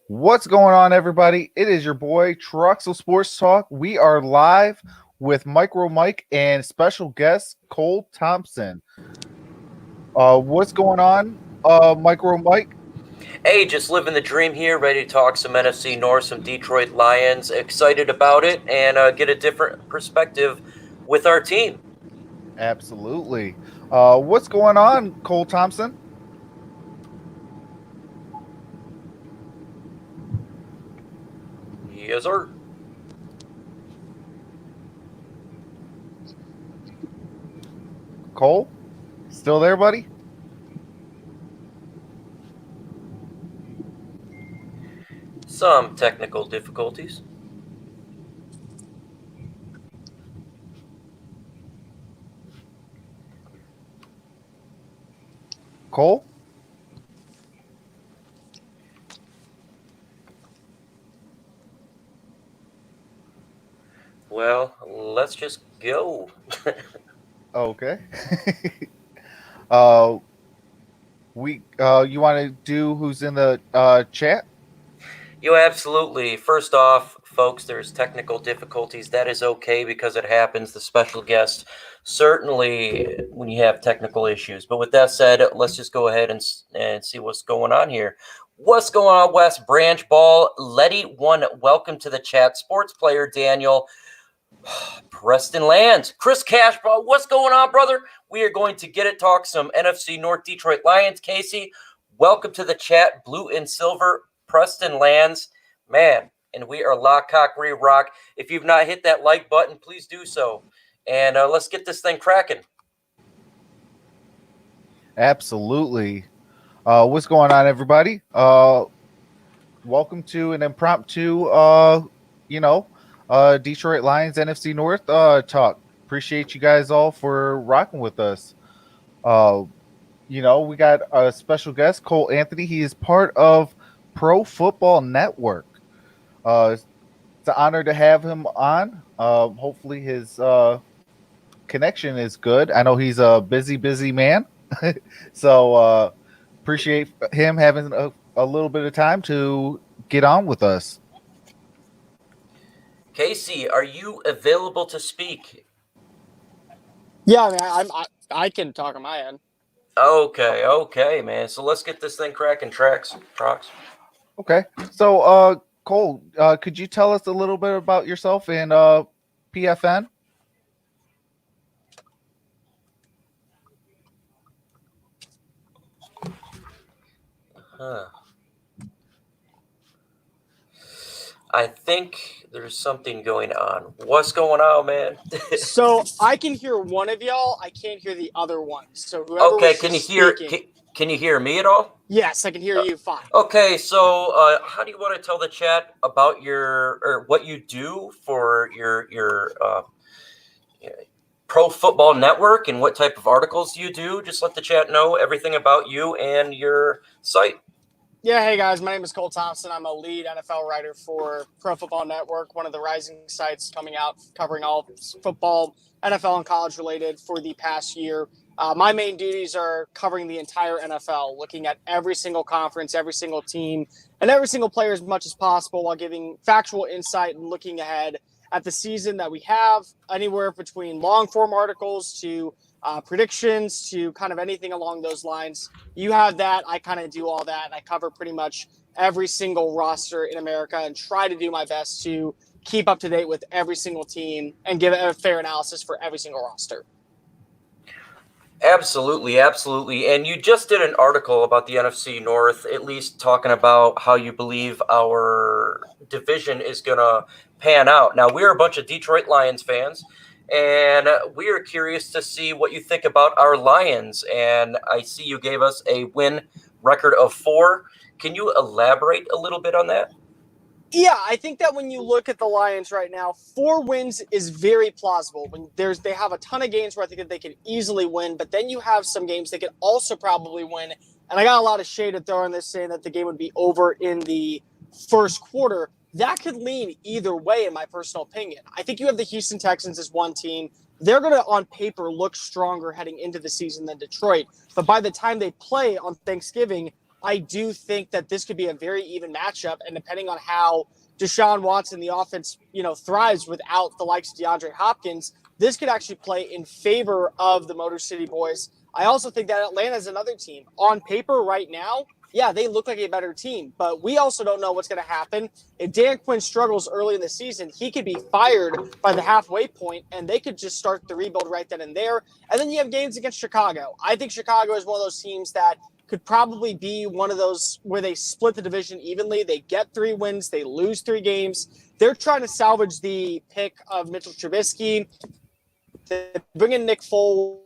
What's going on, everybody? It is your boy Truxel Sports Talk. We are live with MicroMike and special guest Cole Thompson. What's going on, MicroMike? Hey, just living the dream here, ready to talk some NFC North, some Detroit Lions. Excited about it and get a different perspective with our team. Absolutely. What's going on, Cole Thompson? Yes, sir. Cole, still there, buddy? Some technical difficulties. Cole? Well, let's just go. Okay. You want to do who's in the chat? You absolutely. First off, folks, there's technical difficulties. That is okay because it happens. The special guest, certainly when you have technical issues. But with that said, let's just go ahead and see what's going on here. What's going on, West? BranchBall, Letty1, welcome to the chat. Sports player Daniel, Preston Lands, Chris Cashball, what's going on, brother? We are going to get it, talk some NFC North Detroit Lions. Casey, welcome to the chat. Blue and silver, Preston Lands, man, and we are Lock, Cock, Re-Rock. If you've not hit that like button, please do so. And let's get this thing cracking. Absolutely. What's going on, everybody? Welcome to an impromptu, Detroit Lions NFC North talk. Appreciate you guys all for rocking with us. We got a special guest, Cole Anthony. He is part of Pro Football Network. It's an honor to have him on. Hopefully his connection is good. I know he's a busy man. So appreciate him having a little bit of time to get on with us. Casey, are you available to speak? Yeah, I mean, I can talk on my end. Okay, man. So let's get this thing cracking. Trox. Okay. So, Cole, could you tell us a little bit about yourself and PFN? I think there's something going on. What's going on, man? So I can hear one of y'all. I can't hear the other one. So whoever okay, was can you just hear? speaking, Can you hear me at all? yes, I can hear you fine. Okay, so how do you want to tell the chat about what you do for your Pro Football Network and what type of articles you do? Just let the chat know everything about you and your site. Yeah, hey guys, my name is Cole Thompson. I'm a lead NFL writer for Pro Football Network, one of the rising sites coming out covering all football, NFL, and college related for the past year. My main duties are covering the entire NFL, looking at every single conference, every single team, and every single player as much as possible while giving factual insight and looking ahead at the season that we have, anywhere between long form articles to predictions to kind of anything along those lines. You have that. I kind of do all that. I cover pretty much every single roster in America and try to do my best to keep up to date with every single team and give a fair analysis for every single roster. Absolutely. And you just did an article about the NFC North, at least talking about how you believe our division is going to pan out. Now, we're a bunch of Detroit Lions fans, and we are curious to see what you think about our Lions. And I see you gave us a win record of 4. Can you elaborate a little bit on that? Yeah, I think that when you look at the Lions right now, 4 wins is very plausible. When they have a ton of games where I think that they could easily win, but then you have some games they could also probably win. And I got a lot of shade to throw on this saying that the game would be over in the first quarter. That could lean either way, in my personal opinion. I think you have the Houston Texans as one team. They're going to, on paper, look stronger heading into the season than Detroit. But by the time they play on Thanksgiving, I do think that this could be a very even matchup. And depending on how Deshaun Watson, the offense, thrives without the likes of DeAndre Hopkins, this could actually play in favor of the Motor City Boys. I also think that Atlanta is another team. On paper right now, yeah, they look like a better team, but we also don't know what's going to happen. If Dan Quinn struggles early in the season, he could be fired by the halfway point, and they could just start the rebuild right then and there. And then you have games against Chicago. I think Chicago is one of those teams that could probably be one of those where they split the division evenly. They get 3 wins, they lose 3 games. They're trying to salvage the pick of Mitchell Trubisky. They bring in Nick Foles.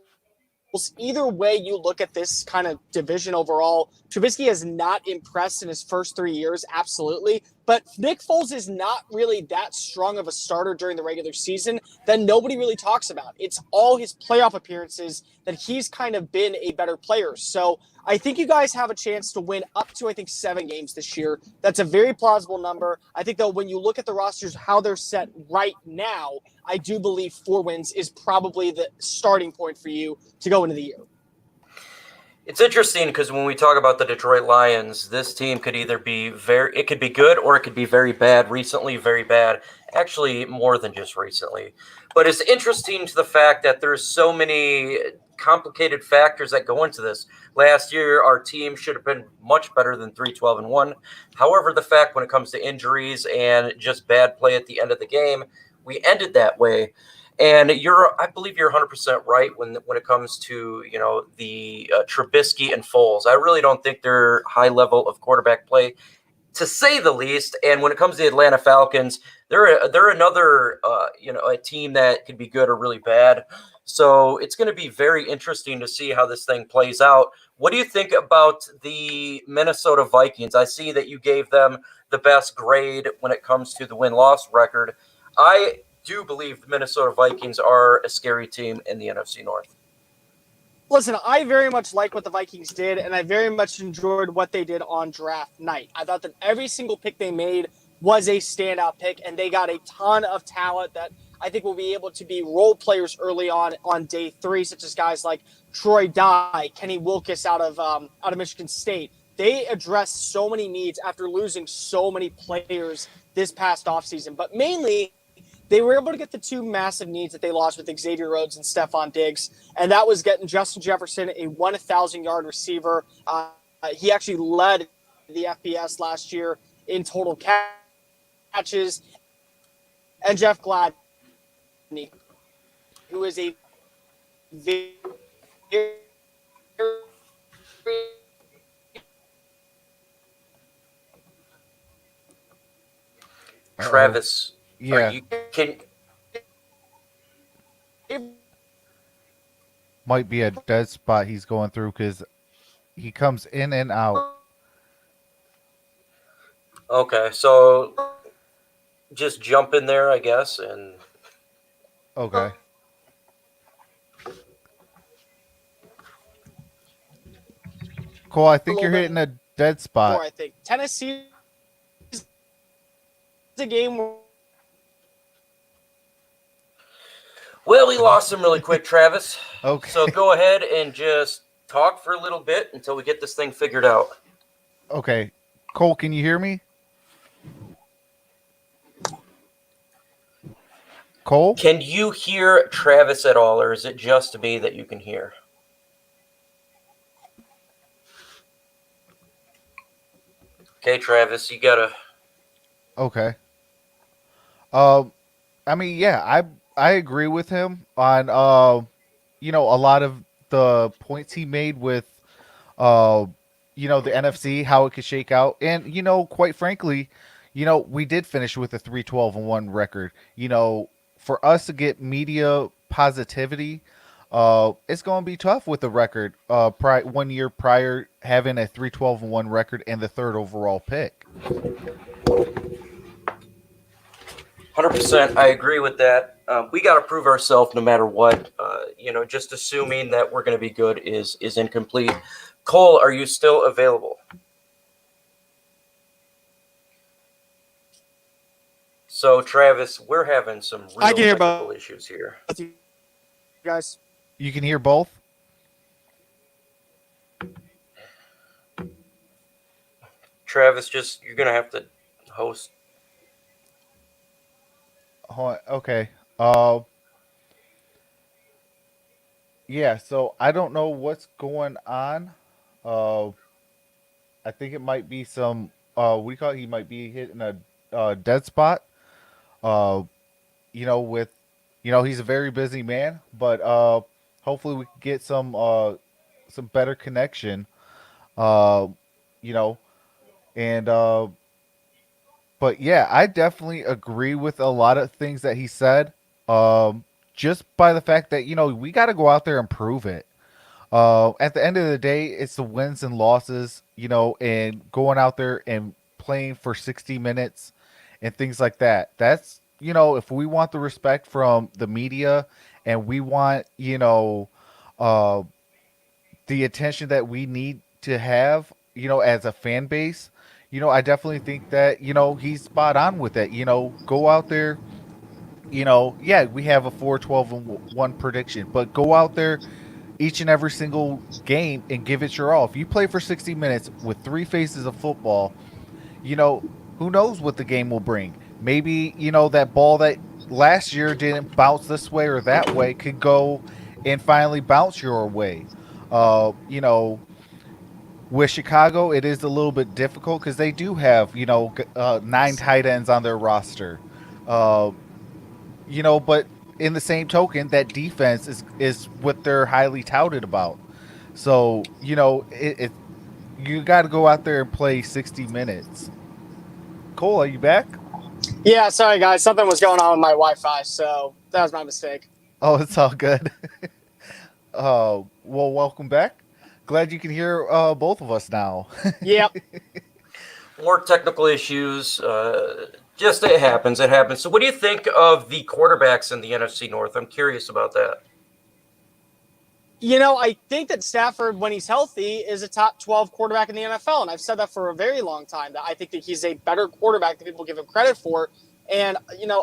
Either way you look at this kind of division overall, Trubisky has not impressed in his first 3 years, absolutely. But Nick Foles is not really that strong of a starter during the regular season that nobody really talks about. It's all his playoff appearances that he's kind of been a better player. So I think you guys have a chance to win up to, 7 games this year. That's a very plausible number. I think, though, when you look at the rosters, how they're set right now, I do believe 4 wins is probably the starting point for you to go into the year. It's interesting because when we talk about the Detroit Lions, this team could either be it could be good or it could be very bad. Recently, very bad. Actually, more than just recently. But it's interesting to the fact that there's so many complicated factors that go into this. Last year, our team should have been much better than 3-12-1. However, the fact when it comes to injuries and just bad play at the end of the game, we ended that way. And I believe you're 100% right when it comes to, the Trubisky and Foles. I really don't think they're high level of quarterback play, to say the least. And when it comes to the Atlanta Falcons, they're another, a team that could be good or really bad. So it's going to be very interesting to see how this thing plays out. What do you think about the Minnesota Vikings? I see that you gave them the best grade when it comes to the win-loss record. I do believe the Minnesota Vikings are a scary team in the NFC North. Listen, I very much like what the Vikings did, and I very much enjoyed what they did on draft night. I thought that every single pick they made was a standout pick, and they got a ton of talent that I think will be able to be role players early on day 3, such as guys like Troy Dye, Kenny Wilkes out of Michigan State. They addressed so many needs after losing so many players this past offseason, but mainly they were able to get the 2 massive needs that they lost with Xavier Rhodes and Stephon Diggs, and that was getting Justin Jefferson, a 1,000-yard receiver. He actually led the FBS last year in total catches, and Jeff Gladney, who is a very Travis, Yeah. Might be a dead spot he's going through because he comes in and out. Okay, so just jump in there, I guess, and Okay. Cole, I think you're hitting a dead spot. I think Tennessee is a game where well, we lost him really quick, Travis. Okay. So go ahead and just talk for a little bit until we get this thing figured out. Okay. Cole, can you hear me? Cole? Can you hear Travis at all, or is it just me that you can hear? Okay, Travis, you gotta. Okay. I mean, yeah, I agree with him on a lot of the points he made with the NFC, how it could shake out. And quite frankly, we did finish with a 3-12-1 record. For us to get media positivity, it's going to be tough with the record 1 year prior having a 3-12-1 record and the 3rd overall pick. 100%, I agree with that. We got to prove ourselves no matter what. Just assuming that we're going to be good is incomplete. Cole, are you still available? So, Travis, we're having some real technical issues here. You guys. You can hear both? Travis, you're going to have to host. Okay. Yeah. So I don't know what's going on. Uh, I think it might be some. We call he might be hitting a dead spot. Uh, with he's a very busy man, but hopefully we can get some better connection. Uh, you know, and but yeah, I definitely agree with a lot of things that he said. Just by the fact that we got to go out there and prove it. At the end of the day, it's the wins and losses, and going out there and playing for 60 minutes and things like that. That's, if we want the respect from the media and we want, uh, the attention that we need to have, as a fan base, I definitely think that, he's spot on with it. Go out there, yeah, we have a 4-12-1 prediction, but go out there each and every single game and give it your all. If you play for 60 minutes with three phases of football, who knows what the game will bring? Maybe, that ball that last year didn't bounce this way or that way could go and finally bounce your way. With Chicago, it is a little bit difficult because they do have, 9 tight ends on their roster. Uh, but in the same token, that defense is what they're highly touted about. So you got to go out there and play 60 minutes. Cole, are you back? Yeah, sorry guys, something was going on with my Wi-Fi, so that was my mistake. Oh, it's all good. Well, welcome back. Glad you can hear both of us now. Yep. More technical issues. Just it happens. It happens. So, what do you think of the quarterbacks in the NFC North? I'm curious about that. I think that Stafford, when he's healthy, is a top 12 quarterback in the NFL. And I've said that for a very long time, that I think that he's a better quarterback than people give him credit for. And,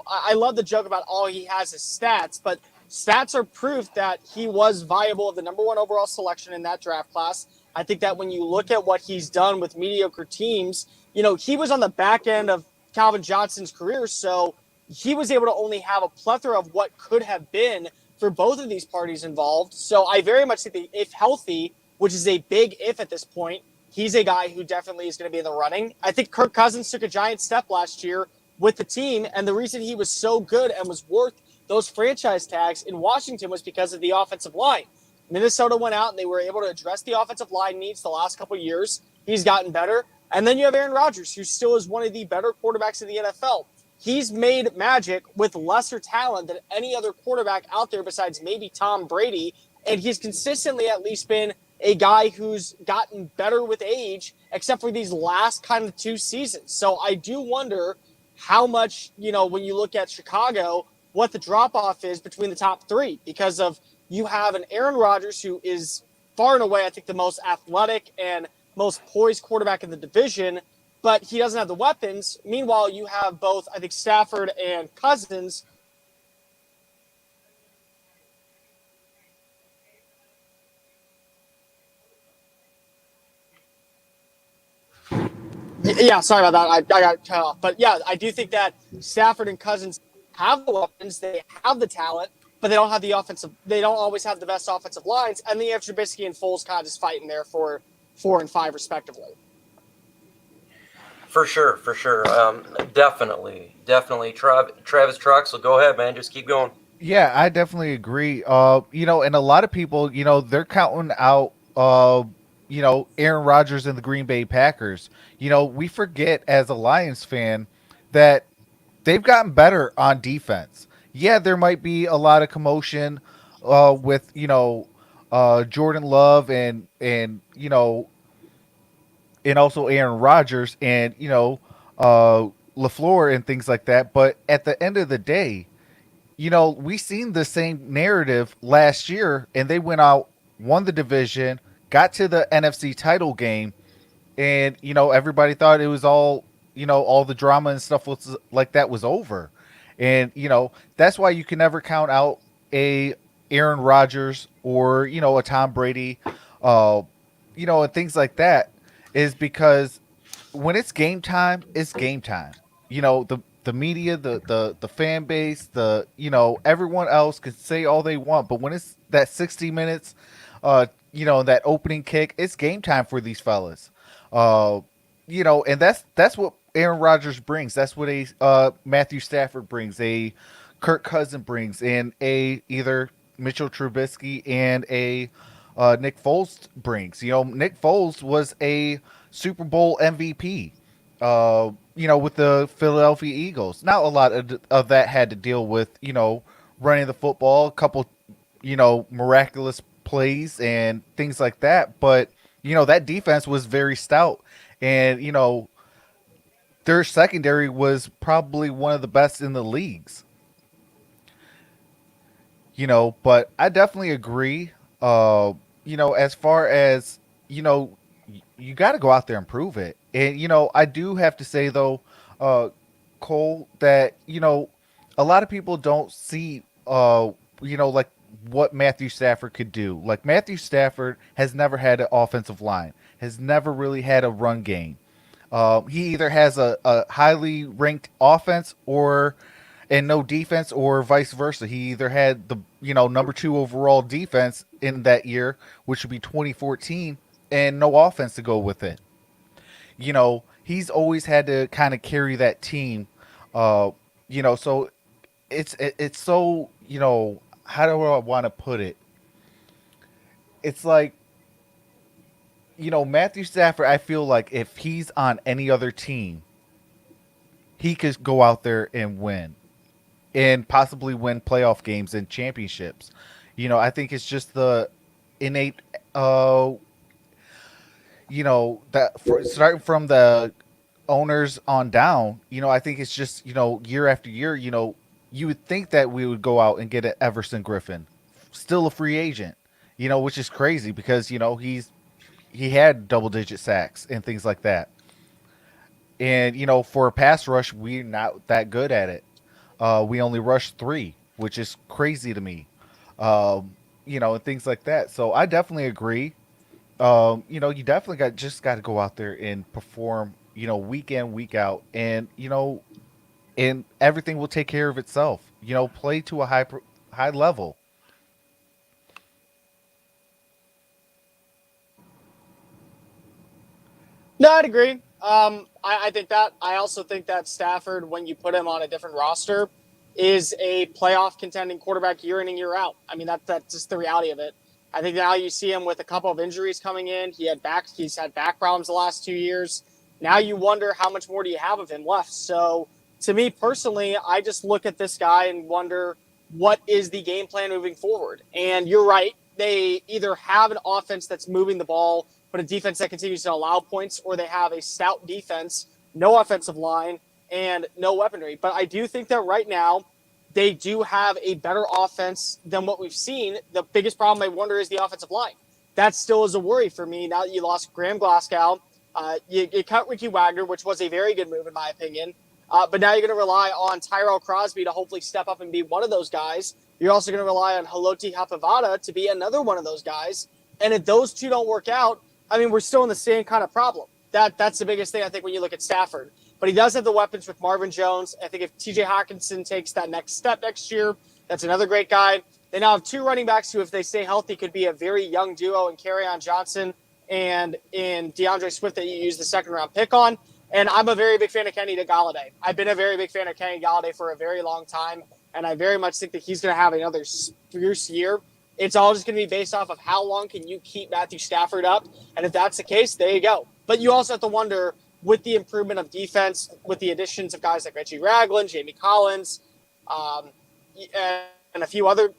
I love the joke about all he has is stats, but stats are proof that he was viable of the number 1 overall selection in that draft class. I think that when you look at what he's done with mediocre teams, he was on the back end of Calvin Johnson's career. So he was able to only have a plethora of what could have been for both of these parties involved. So I very much think that if healthy, which is a big if at this point, he's a guy who definitely is going to be in the running. I think Kirk Cousins took a giant step last year with the team, and the reason he was so good and was worth those franchise tags in Washington was because of the offensive line. Minnesota went out and they were able to address the offensive line needs the last couple of years. He's gotten better. And then you have Aaron Rodgers, who still is one of the better quarterbacks in the NFL. He's made magic with lesser talent than any other quarterback out there besides maybe Tom Brady. And he's consistently at least been a guy who's gotten better with age, except for these last kind of 2 seasons. So I do wonder how much, when you look at Chicago, what the drop-off is between the top 3, because of you have an Aaron Rodgers who is far and away, I think, the most athletic and most poised quarterback in the division, but he doesn't have the weapons. Meanwhile, you have both, I think, Stafford and Cousins. Yeah, sorry about that. I got cut off. But yeah, I do think that Stafford and Cousins have the weapons. They have the talent, but they don't have the offensive. They don't always have the best offensive lines. And the Trubisky and Foles kind of just fighting there for 4 and 5 respectively. For sure. Definitely. Travis Troxel, go ahead, man. Just keep going. Yeah, I definitely agree. And a lot of people, they're counting out, Aaron Rodgers and the Green Bay Packers. We forget as a Lions fan that they've gotten better on defense. Yeah, there might be a lot of commotion with, Jordan Love and also Aaron Rodgers and, LaFleur and things like that. But at the end of the day, we seen the same narrative last year, and they went out, won the division, got to the NFC title game, and everybody thought it was all all the drama and stuff was like that was over, and that's why you can never count out a Aaron Rodgers or a Tom Brady, and things like that, is because when it's game time, it's game time. You know, the media, the fan base, everyone else can say all they want, but when it's that 60 minutes, that opening kick, it's game time for these fellas. Uh, and that's what Aaron Rodgers brings. That's what a Matthew Stafford brings, a Kirk Cousin brings, and a either Mitchell Trubisky and a Nick Foles brings. Nick Foles was a Super Bowl MVP. With the Philadelphia Eagles. Now a lot of that had to deal with running the football, a couple miraculous plays and things like that. But that defense was very stout, and their secondary was probably one of the best in the leagues. But I definitely agree. As far as you got to go out there and prove it. And I do have to say though, Cole, that a lot of people don't see like what Matthew Stafford could do. Like Matthew Stafford has never had an offensive line, has never really had a run game. He either has a highly ranked offense and no defense, or vice versa. He either had the number 2 overall defense in that year, which would be 2014, and no offense to go with it. He's always had to kind of carry that team. So it's so how do I want to put it? It's like Matthew Stafford. I feel like if he's on any other team, he could go out there and win, and possibly win playoff games and championships. I think it's just the innate, starting from the owners on down, I think it's just, year after year, you would think that we would go out and get an Everson Griffin, still a free agent, which is crazy because, he had double-digit sacks and things like that. And, for a pass rush, we're not that good at it. We only rushed 3, which is crazy to me. And things like that. So I definitely agree. You definitely got to go out there and perform, week in, week out, and and everything will take care of itself. Play to a high level. No, I'd agree. I think that. I also think that Stafford, when you put him on a different roster, is a playoff contending quarterback year in and year out. I mean, that's just the reality of it. I think now you see him with a couple of injuries coming in. He's had back problems the last 2 years. Now you wonder how much more do you have of him left. So to me personally, I just look at this guy and wonder what is the game plan moving forward. And you're right. They either have an offense that's moving the ball, but a defense that continues to allow points, or they have a stout defense, no offensive line, and no weaponry. But I do think that right now they do have a better offense than what we've seen. The biggest problem I wonder is the offensive line. That still is a worry for me now that you lost Graham Glasgow. You cut Ricky Wagner, which was a very good move in my opinion. But now you're going to rely on Tyrell Crosby to hopefully step up and be one of those guys. You're also going to rely on Haloti Hapavada to be another one of those guys. And if those two don't work out, I mean, we're still in the same kind of problem. That's the biggest thing, I think, when you look at Stafford. But he does have the weapons with Marvin Jones. I think if TJ Hawkinson takes that next step next year, that's another great guy. They now have 2 running backs who, if they stay healthy, could be a very young duo in Kerryon Johnson and in DeAndre Swift that you use the second-round pick on. And I'm a very big fan of Kenny Galladay. I've been a very big fan of Kenny Galladay for a very long time, and I very much think that he's going to have another fierce year. It's all just going to be based off of how long can you keep Matthew Stafford up, and if that's the case, there you go. But you also have to wonder, with the improvement of defense, with the additions of guys like Reggie Ragland, Jamie Collins, and a few other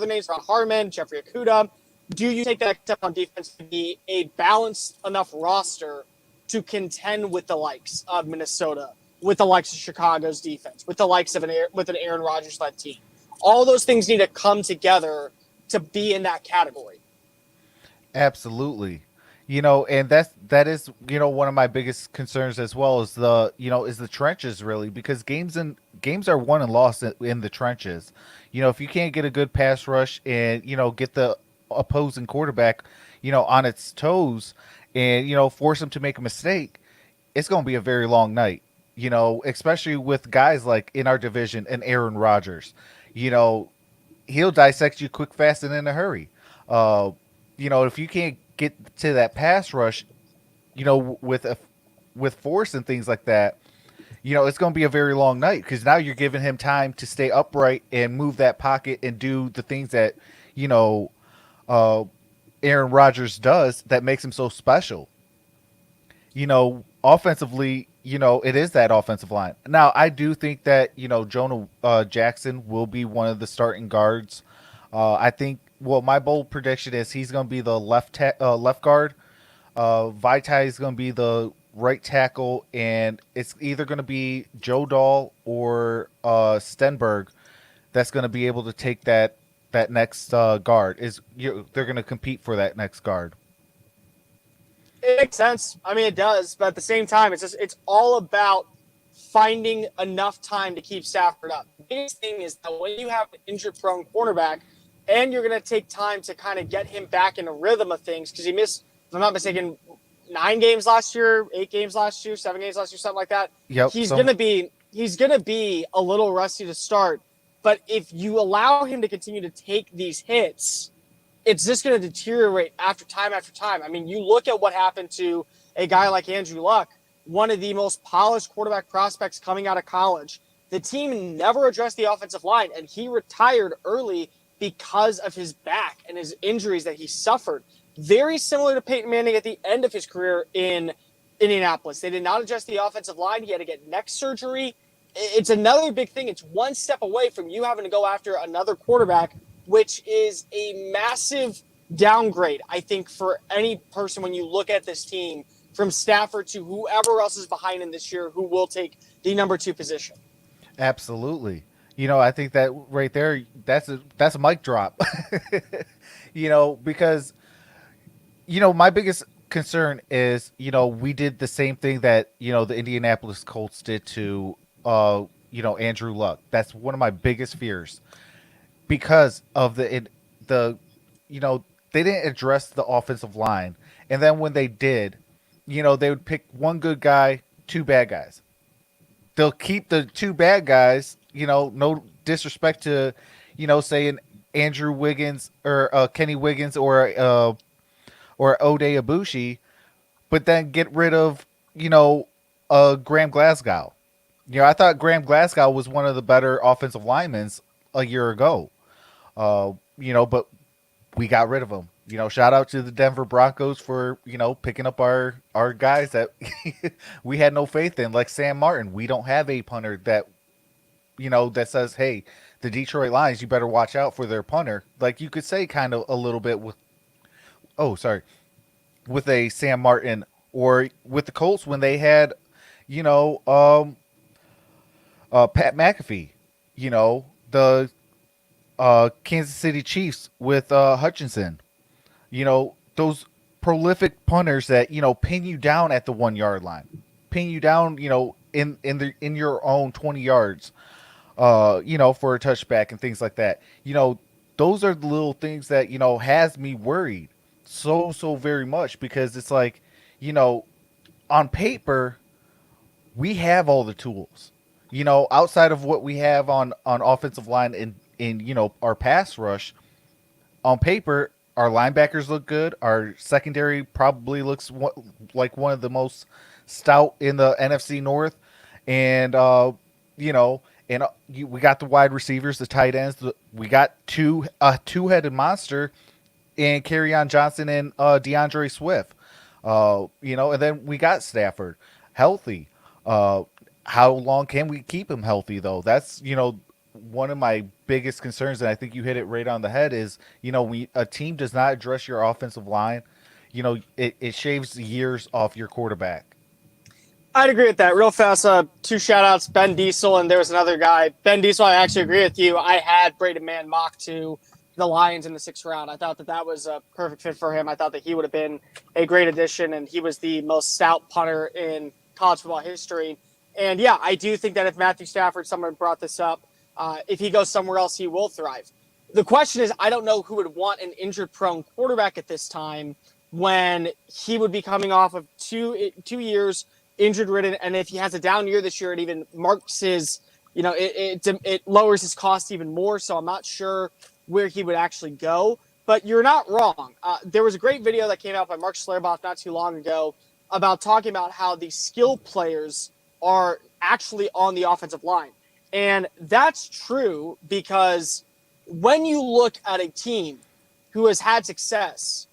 names, Ron Harmon, Jeffrey Okudah, do you take that step on defense to be a balanced enough roster to contend with the likes of Minnesota, with the likes of Chicago's defense, with the likes of an Aaron Rodgers-led team? All those things need to come together to be in that category. Absolutely. And that is one of my biggest concerns as well, is the trenches, really, because games are won and lost in the trenches. If you can't get a good pass rush and get the opposing quarterback on its toes and force them to make a mistake, it's going to be a very long night, especially with guys like in our division and Aaron Rodgers. You know, he'll dissect you quick, fast, and in a hurry. Uh, if you can't get to that pass rush, with force and things like that, it's going to be a very long night because now you're giving him time to stay upright and move that pocket and do the things that, you know, uh, Aaron Rodgers does that makes him so special. Offensively, it is that offensive line. Now, I do think that, Jonah Jackson will be one of the starting guards. I think, well, my bold prediction is he's going to be the left guard. Vaitai is going to be the right tackle, and it's either going to be Joe Dahl or Stenberg that's going to be able to take that next guard. They're going to compete for that next guard. It makes sense. I mean, it does, but at the same time, it's all about finding enough time to keep Stafford up. The biggest thing is that when you have an injured-prone cornerback, and you're going to take time to kind of get him back in a rhythm of things, because he missed, if I'm not mistaken, 9 games last year, 8 games last year, 7 games last year, something like that. Yep. He's gonna be a little rusty to start. But if you allow him to continue to take these hits, it's just going to deteriorate after time after time. I mean, you look at what happened to a guy like Andrew Luck, one of the most polished quarterback prospects coming out of college. The team never addressed the offensive line, and he retired early because of his back and his injuries that he suffered. Very similar to Peyton Manning at the end of his career in Indianapolis. They did not adjust the offensive line. He had to get neck surgery. It's another big thing. It's one step away from you having to go after another quarterback, which is a massive downgrade, I think, for any person when you look at this team, from Stafford to whoever else is behind him this year who will take the number 2 position. Absolutely. I think that right there, that's a mic drop. Because my biggest concern is, we did the same thing that, the Indianapolis Colts did to, Andrew Luck. That's one of my biggest fears because of they didn't address the offensive line. And then when they did, they would pick one good guy, 2 bad guys. They'll keep the 2 bad guys, no disrespect to, say an Andrew Wiggins or Kenny Wiggins or Ode Ibushi, but then get rid of, Graham Glasgow. I thought Graham Glasgow was one of the better offensive linemen a year ago. But we got rid of him. Shout out to the Denver Broncos for, picking up our guys that we had no faith in, like Sam Martin. We don't have a punter that, that says, hey, the Detroit Lions, you better watch out for their punter. Like you could say kind of a little bit with a Sam Martin, or with the Colts when they had, Pat McAfee, the Kansas City Chiefs with Hutchinson, those prolific punters that, pin you down at the 1 yard line, pin you down, in your own 20 yards, for a touchback and things like that. Those are the little things that, has me worried so very much, because it's like, on paper, we have all the tools, outside of what we have on offensive line in our pass rush. On paper, our linebackers look good. Our secondary probably looks like one of the most stout in the NFC North. And, we got the wide receivers, the tight ends. We got a two-headed monster in Kerryon Johnson and DeAndre Swift. And then we got Stafford healthy. How long can we keep him healthy, though? That's, one of my biggest concerns, and I think you hit it right on the head, is, when a team does not address your offensive line, it shaves years off your quarterback. I'd agree with that. Real fast, 2 shout-outs, Ben Diesel, and there was another guy. Ben Diesel, I actually agree with you. I had Braden Mann mocked to the Lions in the 6th round. I thought that was a perfect fit for him. I thought that he would have been a great addition, and he was the most stout punter in college football history. And, yeah, I do think that if Matthew Stafford, someone brought this up, if he goes somewhere else, he will thrive. The question is, I don't know who would want an injured-prone quarterback at this time when he would be coming off of two years injured ridden, and if he has a down year this year, it even marks his, it lowers his cost even more. So I'm not sure where he would actually go. But you're not wrong. There was a great video that came out by Mark Schlerbaugh not too long ago about talking about how the skill players are actually on the offensive line. And that's true because when you look at a team who has had success,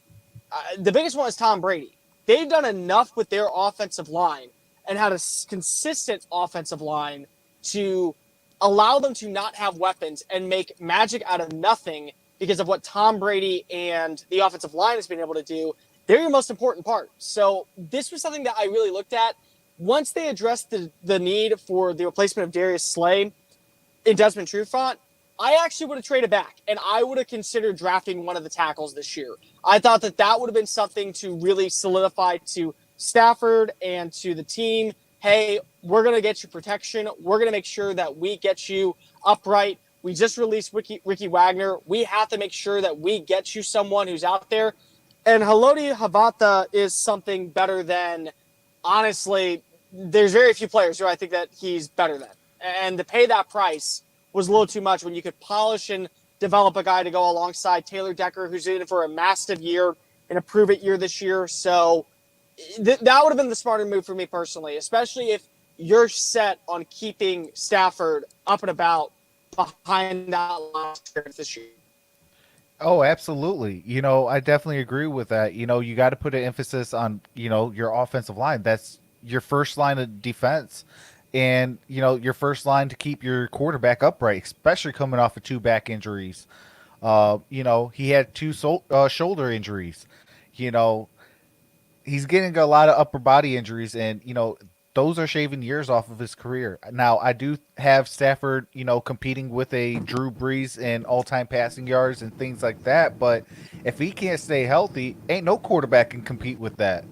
the biggest one is Tom Brady. They've done enough with their offensive line and had a consistent offensive line to allow them to not have weapons and make magic out of nothing because of what Tom Brady and the offensive line has been able to do. They're your most important part. So this was something that I really looked at. Once they addressed the need for the replacement of Darius Slay in Desmond Trufant, I actually would have traded back, and I would have considered drafting one of the tackles this year. I thought that would have been something to really solidify to Stafford and to the team. Hey, we're going to get you protection. We're going to make sure that we get you upright. We just released Ricky Wagner. We have to make sure that we get you someone who's out there. And Haloti Havata is something better than, honestly, there's very few players who I think that he's better than. And to pay that price was a little too much when you could polish and develop a guy to go alongside Taylor Decker, who's in for a massive year and a prove-it year this year. So that would have been the smarter move for me personally, especially if you're set on keeping Stafford up and about behind that line this year. Oh, absolutely. I definitely agree with that. You got to put an emphasis on, your offensive line. That's your first line of defense and, your first line to keep your quarterback upright, especially coming off of 2 back injuries. He had 2 shoulder injuries. He's getting a lot of upper body injuries, and, those are shaving years off of his career. Now, I do have Stafford, competing with a Drew Brees in all-time passing yards and things like that. But if he can't stay healthy, ain't no quarterback can compete with that.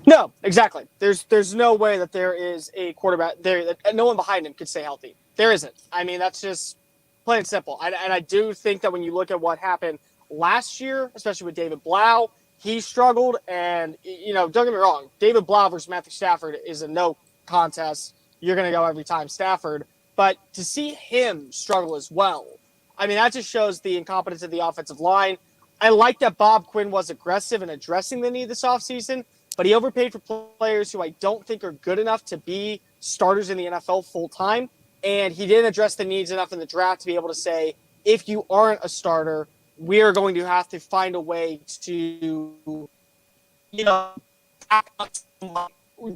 No, exactly. There's no way that there is a quarterback there that no one behind him could stay healthy. There isn't. I mean, that's just plain and simple. And I do think that when you look at what happened last year, especially with David Blau, he struggled. And, don't get me wrong, David Blau versus Matthew Stafford is a no contest. You're going to go every time Stafford. But to see him struggle as well, I mean, that just shows the incompetence of the offensive line. I like that Bob Quinn was aggressive in addressing the need this offseason, but he overpaid for players who I don't think are good enough to be starters in the NFL full-time. And he didn't address the needs enough in the draft to be able to say, if you aren't a starter, we are going to have to find a way to, back up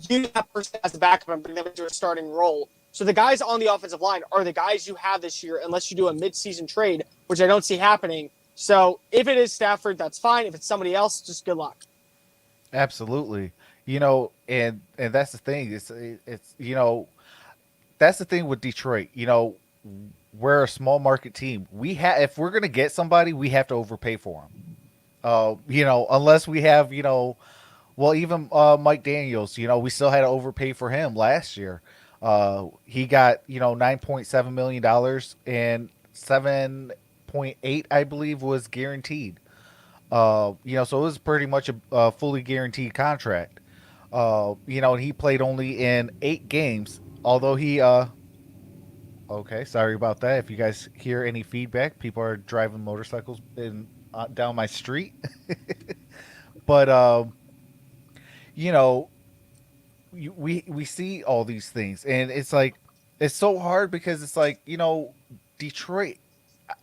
use that person as a backup and bring them into a starting role. So the guys on the offensive line are the guys you have this year, unless you do a mid-season trade, which I don't see happening. So if it is Stafford, that's fine. If it's somebody else, just good luck. Absolutely. And that's the thing. It's that's the thing with Detroit. We're a small market team. If we're gonna get somebody, we have to overpay for them. Unless we have, even Mike Daniels. We still had to overpay for him last year. He got $9.7 million and 7.8, I believe, was guaranteed. So it was pretty much a fully guaranteed contract. And he played only in 8 games, although he okay, sorry about that. If you guys hear any feedback, people are driving motorcycles down my street. But we see all these things, and it's like it's so hard because it's like Detroit.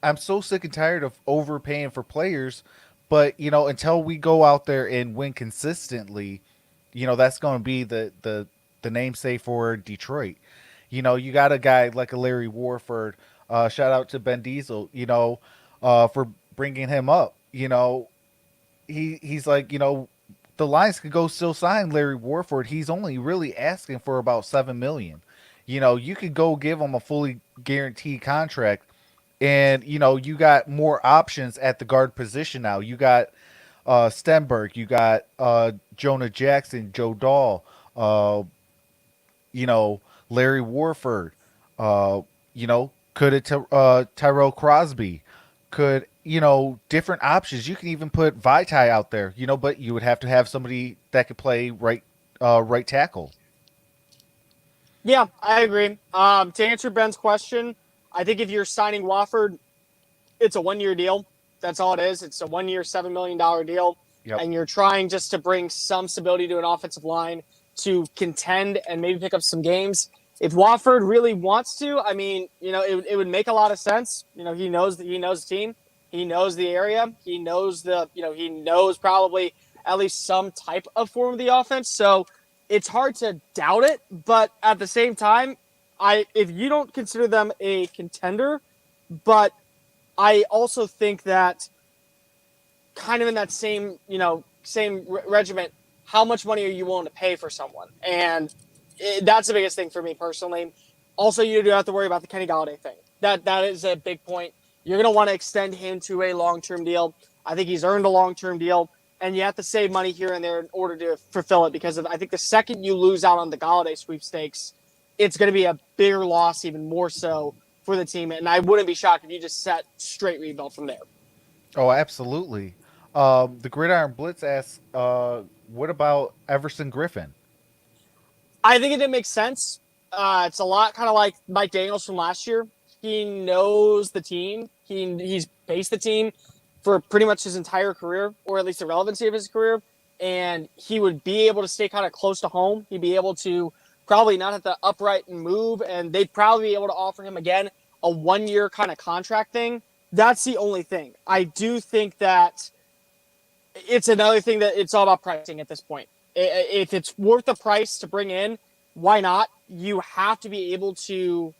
I'm so sick and tired of overpaying for players, but until we go out there and win consistently, that's going to be the namesake for Detroit. You got a guy like a Larry Warford. Shout out to Ben Diesel, for bringing him up. He's like, the Lions could go still sign Larry Warford. He's only really asking for about $7 million. You could go give him a fully guaranteed contract, and you got more options at the guard position now. You got Stenberg, you got Jonah Jackson, Joe Dahl, Larry Warford, could it Tyrell Crosby, could different options. You can even put Vitae out there, but you would have to have somebody that could play right tackle. Yeah, I agree. To answer Ben's question, I think if you're signing Wofford, it's a 1-year deal. That's all it is. It's a 1-year, $7 million deal. Yep. And you're trying just to bring some stability to an offensive line to contend and maybe pick up some games. If Wofford really wants to, I mean, it would make a lot of sense. He knows the team. He knows the area. He knows he knows probably at least some type of form of the offense. So it's hard to doubt it. But at the same time, if you don't consider them a contender, but I also think that kind of in that same regiment, how much money are you willing to pay for someone? And that's the biggest thing for me personally. Also, you do have to worry about the Kenny Golladay thing. That is a big point. You're going to want to extend him to a long-term deal. I think he's earned a long-term deal, and you have to save money here and there in order to fulfill it, because I think the second you lose out on the Golladay sweepstakes, it's going to be a bigger loss, even more so for the team. And I wouldn't be shocked if you just set straight rebuild from there. Oh, absolutely. The Gridiron Blitz asks, what about Everson Griffin? I think it didn't make sense. It's a lot kind of like Mike Daniels from last year. He knows the team. He's based the team for pretty much his entire career, or at least the relevancy of his career. And he would be able to stay kind of close to home. He'd be able to probably not have to upright and move. And they'd probably be able to offer him, again, a 1-year kind of contract thing. That's the only thing. I do think that it's another thing that it's all about pricing at this point. If it's worth the price to bring in, why not? You have to be able to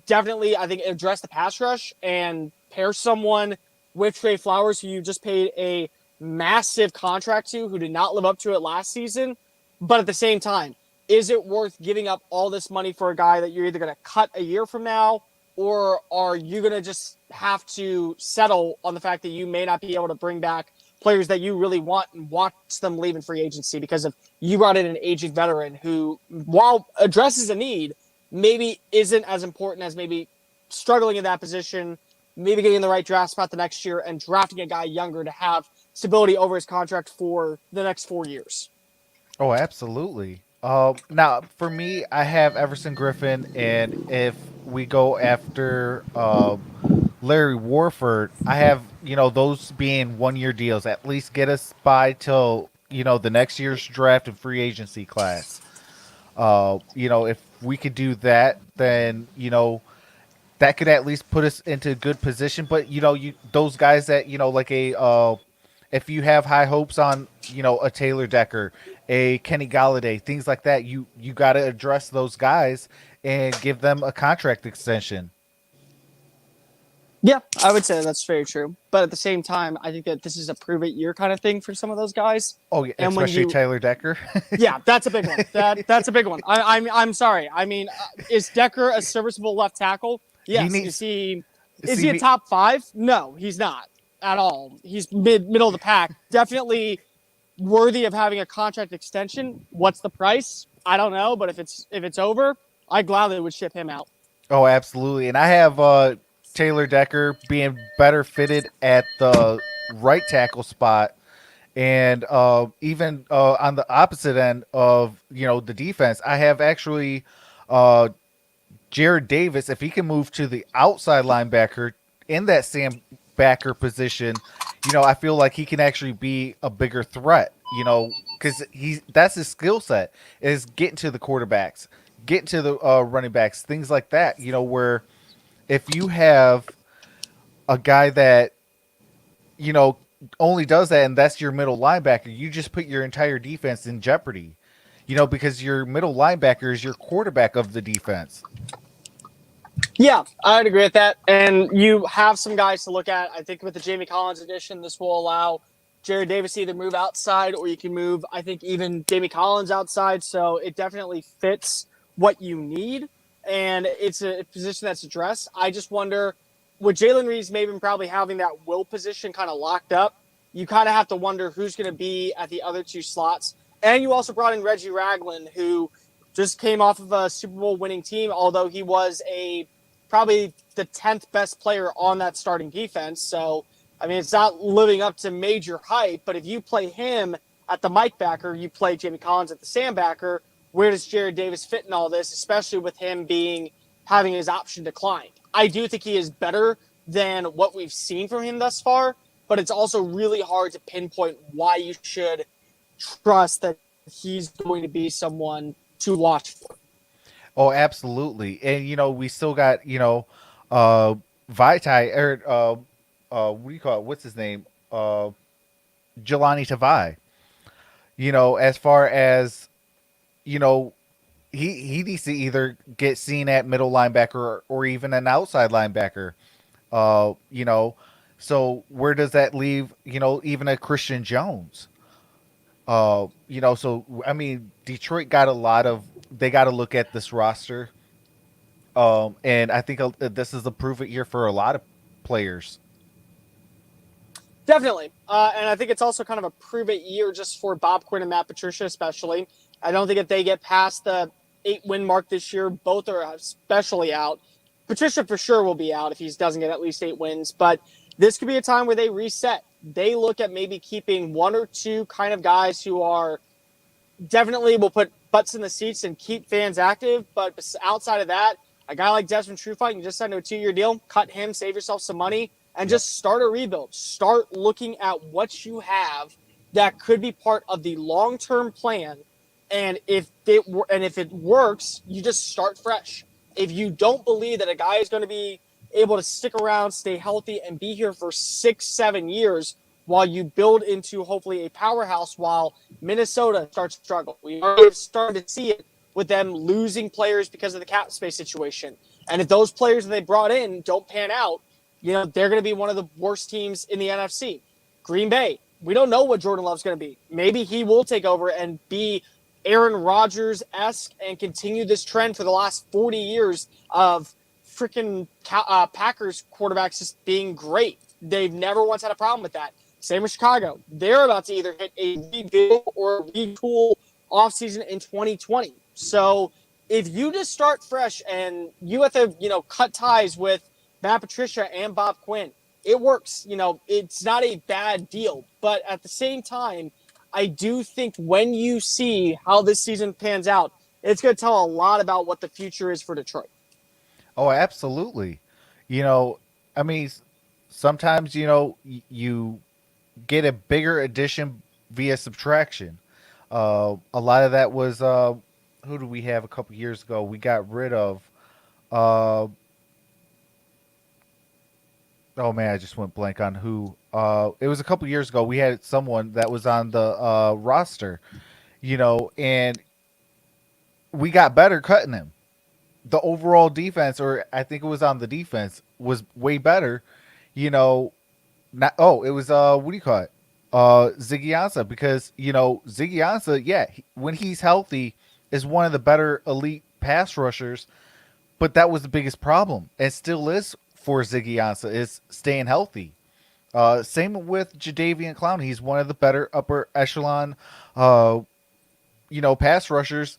definitely, I think, address the pass rush and pair someone with Trey Flowers, who you just paid a massive contract to, who did not live up to it last season. But at the same time, is it worth giving up all this money for a guy that you're either going to cut a year from now, or are you going to just have to settle on the fact that you may not be able to bring back players that you really want and watch them leave in free agency because of you brought in an aging veteran who, while addresses a need, maybe isn't as important as maybe struggling in that position, maybe getting the right draft spot the next year and drafting a guy younger to have stability over his contract for the next 4 years. Oh, absolutely. Now, for me, I have Everson Griffin, and if we go after Larry Warford, I have, those being 1-year deals. At least get us by till, the next year's draft and free agency class. If we could do that, then, that could at least put us into a good position. But, those guys that, like if you have high hopes on, a Taylor Decker, a Kenny Golladay, things like that, you got to address those guys and give them a contract extension. Yeah, I would say that's very true. But at the same time, I think that this is a prove-it-year kind of thing for some of those guys. Oh, yeah, and especially Taylor Decker. Yeah, that's a big one. That's a big one. I'm sorry. I mean, is Decker a serviceable left tackle? Yes. Is he a top 5? No, he's not at all. He's middle of the pack. Definitely worthy of having a contract extension. What's the price? I don't know, but if it's over, I gladly would ship him out. Oh, absolutely. And I have Taylor Decker being better fitted at the right tackle spot, and even on the opposite end of the defense, I have actually Jared Davis. If he can move to the outside linebacker in that same backer position, I feel like he can actually be a bigger threat. Because that's his skill set, is getting to the quarterbacks, getting to the running backs, things like that. Where if you have a guy that, only does that, and that's your middle linebacker, you just put your entire defense in jeopardy, because your middle linebacker is your quarterback of the defense. Yeah, I'd agree with that. And you have some guys to look at. I think with the Jamie Collins edition, this will allow Jared Davis to either move outside, or you can move, I think, even Jamie Collins outside. So it definitely fits what you need. And it's a position that's addressed. I just wonder, with Jalen Reeves maybe probably having that will position kind of locked up, you kind of have to wonder who's going to be at the other 2 slots. And you also brought in Reggie Ragland, who just came off of a Super Bowl winning team, although he was probably the 10th best player on that starting defense. So I mean, it's not living up to major hype, but if you play him at the Mike backer, you play Jamie Collins at the Sam backer, where does Jared Davis fit in all this, especially with him having his option declined? I do think he is better than what we've seen from him thus far, but it's also really hard to pinpoint why you should trust that he's going to be someone to watch for. Oh, absolutely. And we still got Vaitai what do you call it? What's his name? Jelani Tavai. As far as you know, he needs to either get seen at middle linebacker or even an outside linebacker. Uh, you know, so where does that leave? Even a Christian Jones. So I mean, Detroit got they got to look at this roster. And I think this is a prove it year for a lot of players. Definitely. And I think it's also kind of a prove it year just for Bob Quinn and Matt Patricia, especially. I don't think if they get past the 8-win mark this year, both are especially out. Patricia for sure will be out if he doesn't get at least 8 wins. But this could be a time where they reset. They look at maybe keeping one or two kind of guys who are definitely will put butts in the seats and keep fans active. But outside of that, a guy like Desmond Trufant, you just signed a 2-year deal, cut him, save yourself some money, and just start a rebuild. Start looking at what you have that could be part of the long-term plan. And if it works, you just start fresh. If you don't believe that a guy is going to be able to stick around, stay healthy, and be here for 6-7 years while you build into hopefully a powerhouse while Minnesota starts to struggle. We already started to see it with them losing players because of the cap space situation. And if those players that they brought in don't pan out, they're going to be one of the worst teams in the NFC. Green Bay, we don't know what Jordan Love's going to be. Maybe he will take over and be Aaron Rodgers-esque and continue this trend for the last 40 years of freaking Packers quarterbacks just being great. They've never once had a problem with that. Same with Chicago. They're about to either hit a rebuild or a retool offseason in 2020. So if you just start fresh and you have to, cut ties with Matt Patricia and Bob Quinn, it works. It's not a bad deal. But at the same time, I do think when you see how this season pans out, it's going to tell a lot about what the future is for Detroit. Oh, absolutely. I mean, sometimes, you get a bigger addition via subtraction. A lot of that was, who do we have a couple years ago? We got rid of, oh man, I just went blank on who. It was a couple years ago. We had someone that was on the roster, and we got better cutting him. The overall defense, or I think it was on the defense, was way better. It was what do you call it? Ziggy Ansah, because Ziggy Ansah, when he's healthy, is one of the better elite pass rushers. But that was the biggest problem, and still is for Ziggy Ansah, is staying healthy. Same with Jadeveon Clowney. He's one of the better upper echelon, pass rushers,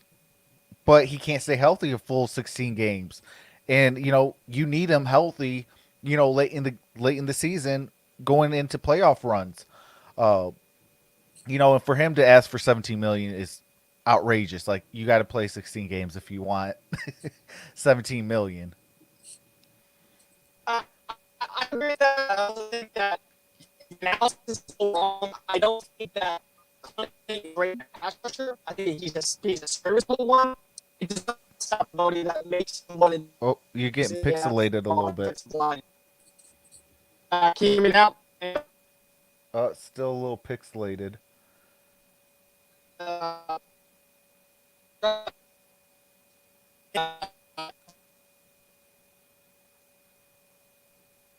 but he can't stay healthy a full 16 games. And you need him healthy, late in the season, going into playoff runs. And for him to ask for 17 million is outrageous. Like, you got to play 16 games if you want 17 million. I agree with that. I also think that analysis is so wrong. I don't think that Clinton is a great pass rusher. I think he's a serviceable one. It does not stop voting that makes him one. Oh, you're getting pixelated a little bit. Can you hear me now? Still a little pixelated.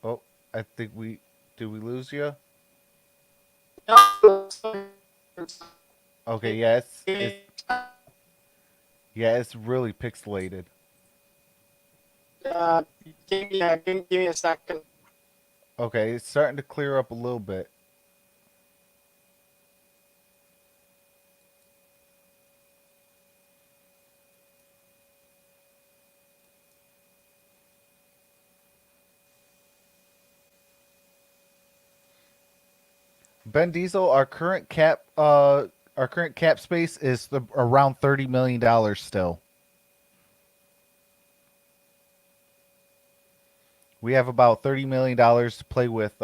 Oh, I think did we lose you? Okay, yeah, it's really pixelated. Give me a second. Okay, it's starting to clear up a little bit. Ben Diesel, our current cap space is around $30 million still. We have about $30 million to play with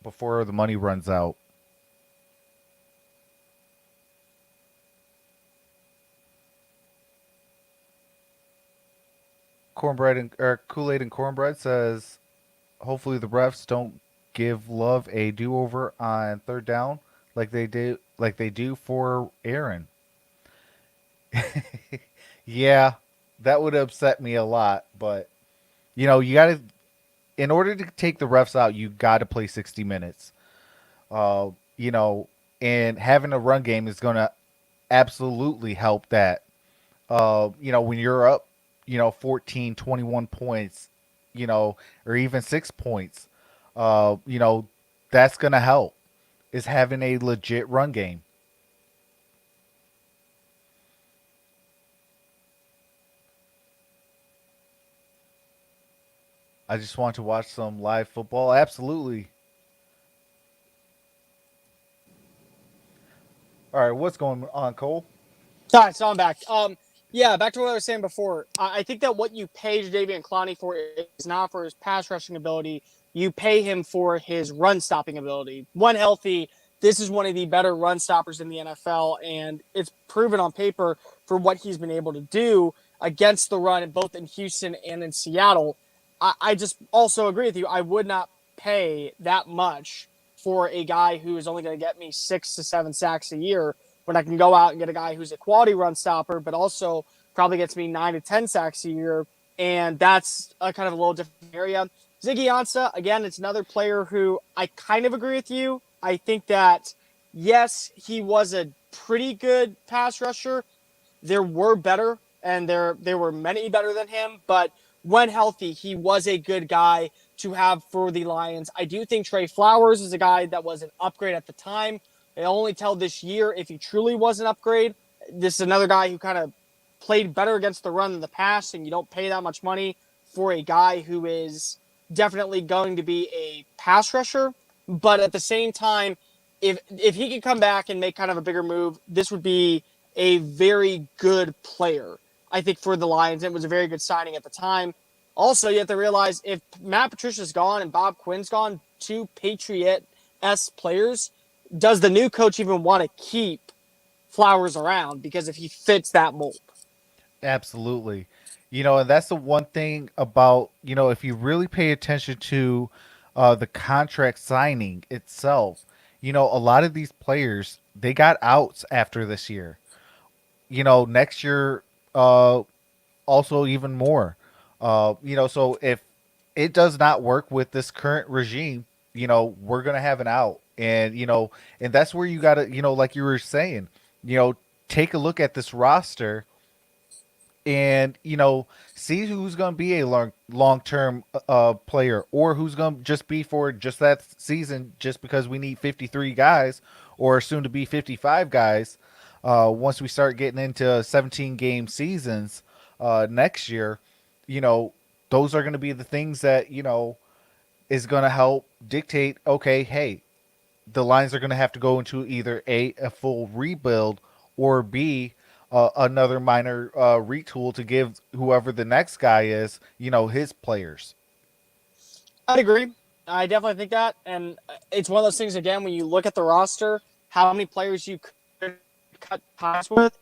before the money runs out. Kool-Aid and Cornbread says, hopefully the refs don't give Love a do-over on third down like they do for Aaron. Yeah, that would upset me a lot, but you got to, in order to take the refs out, you got to play 60 minutes. And having a run game is going to absolutely help that. When you're up, 14, 21 points, or even 6 points, that's going to help, is having a legit run game. I just want to watch some live football. Absolutely. All right, what's going on, Cole? All right, so I'm back. Yeah, back to what I was saying before. I think that what you pay Jadeveon Clowney for is not for his pass rushing ability. You pay him for his run stopping ability. When healthy, this is one of the better run stoppers in the NFL, and it's proven on paper for what he's been able to do against the run, both in Houston and in Seattle. I just also agree with you. I would not pay that much for a guy who is only going to get me 6 to 7 sacks a year, when I can go out and get a guy who's a quality run stopper, but also probably gets me 9 to 10 sacks a year. And that's a kind of a little different area. Ziggy Ansah, again, it's another player who I kind of agree with you. I think that, yes, he was a pretty good pass rusher. There were better, and there were many better than him, but when healthy, he was a good guy to have for the Lions. I do think Trey Flowers is a guy that was an upgrade at the time. They only tell this year if he truly was an upgrade. This is another guy who kind of played better against the run than the pass, and you don't pay that much money for a guy who is definitely going to be a pass rusher. But at the same time, if he could come back and make kind of a bigger move, this would be a very good player, I think, for the Lions. It was a very good signing at the time. Also, you have to realize if Matt Patricia's gone and Bob Quinn's gone, two Patriot-esque players, does the new coach even want to keep Flowers around? Because if he fits that mold. Absolutely. And that's the one thing about, if you really pay attention to the contract signing itself, a lot of these players, they got outs after this year. Next year, also even more. So if it does not work with this current regime, we're going to have an out. And, and that's where you got to, like you were saying, take a look at this roster and, see who's going to be a long-term player, or who's going to just be for just that season, just because we need 53 guys or soon to be 55 guys. Once we start getting into 17-game seasons next year, those are going to be the things that, is going to help dictate, okay, hey, the Lions are going to have to go into either a full rebuild, or B, another minor retool to give whoever the next guy is, his players. I'd agree. I definitely think that. And it's one of those things, again, when you look at the roster, how many players you could cut ties with.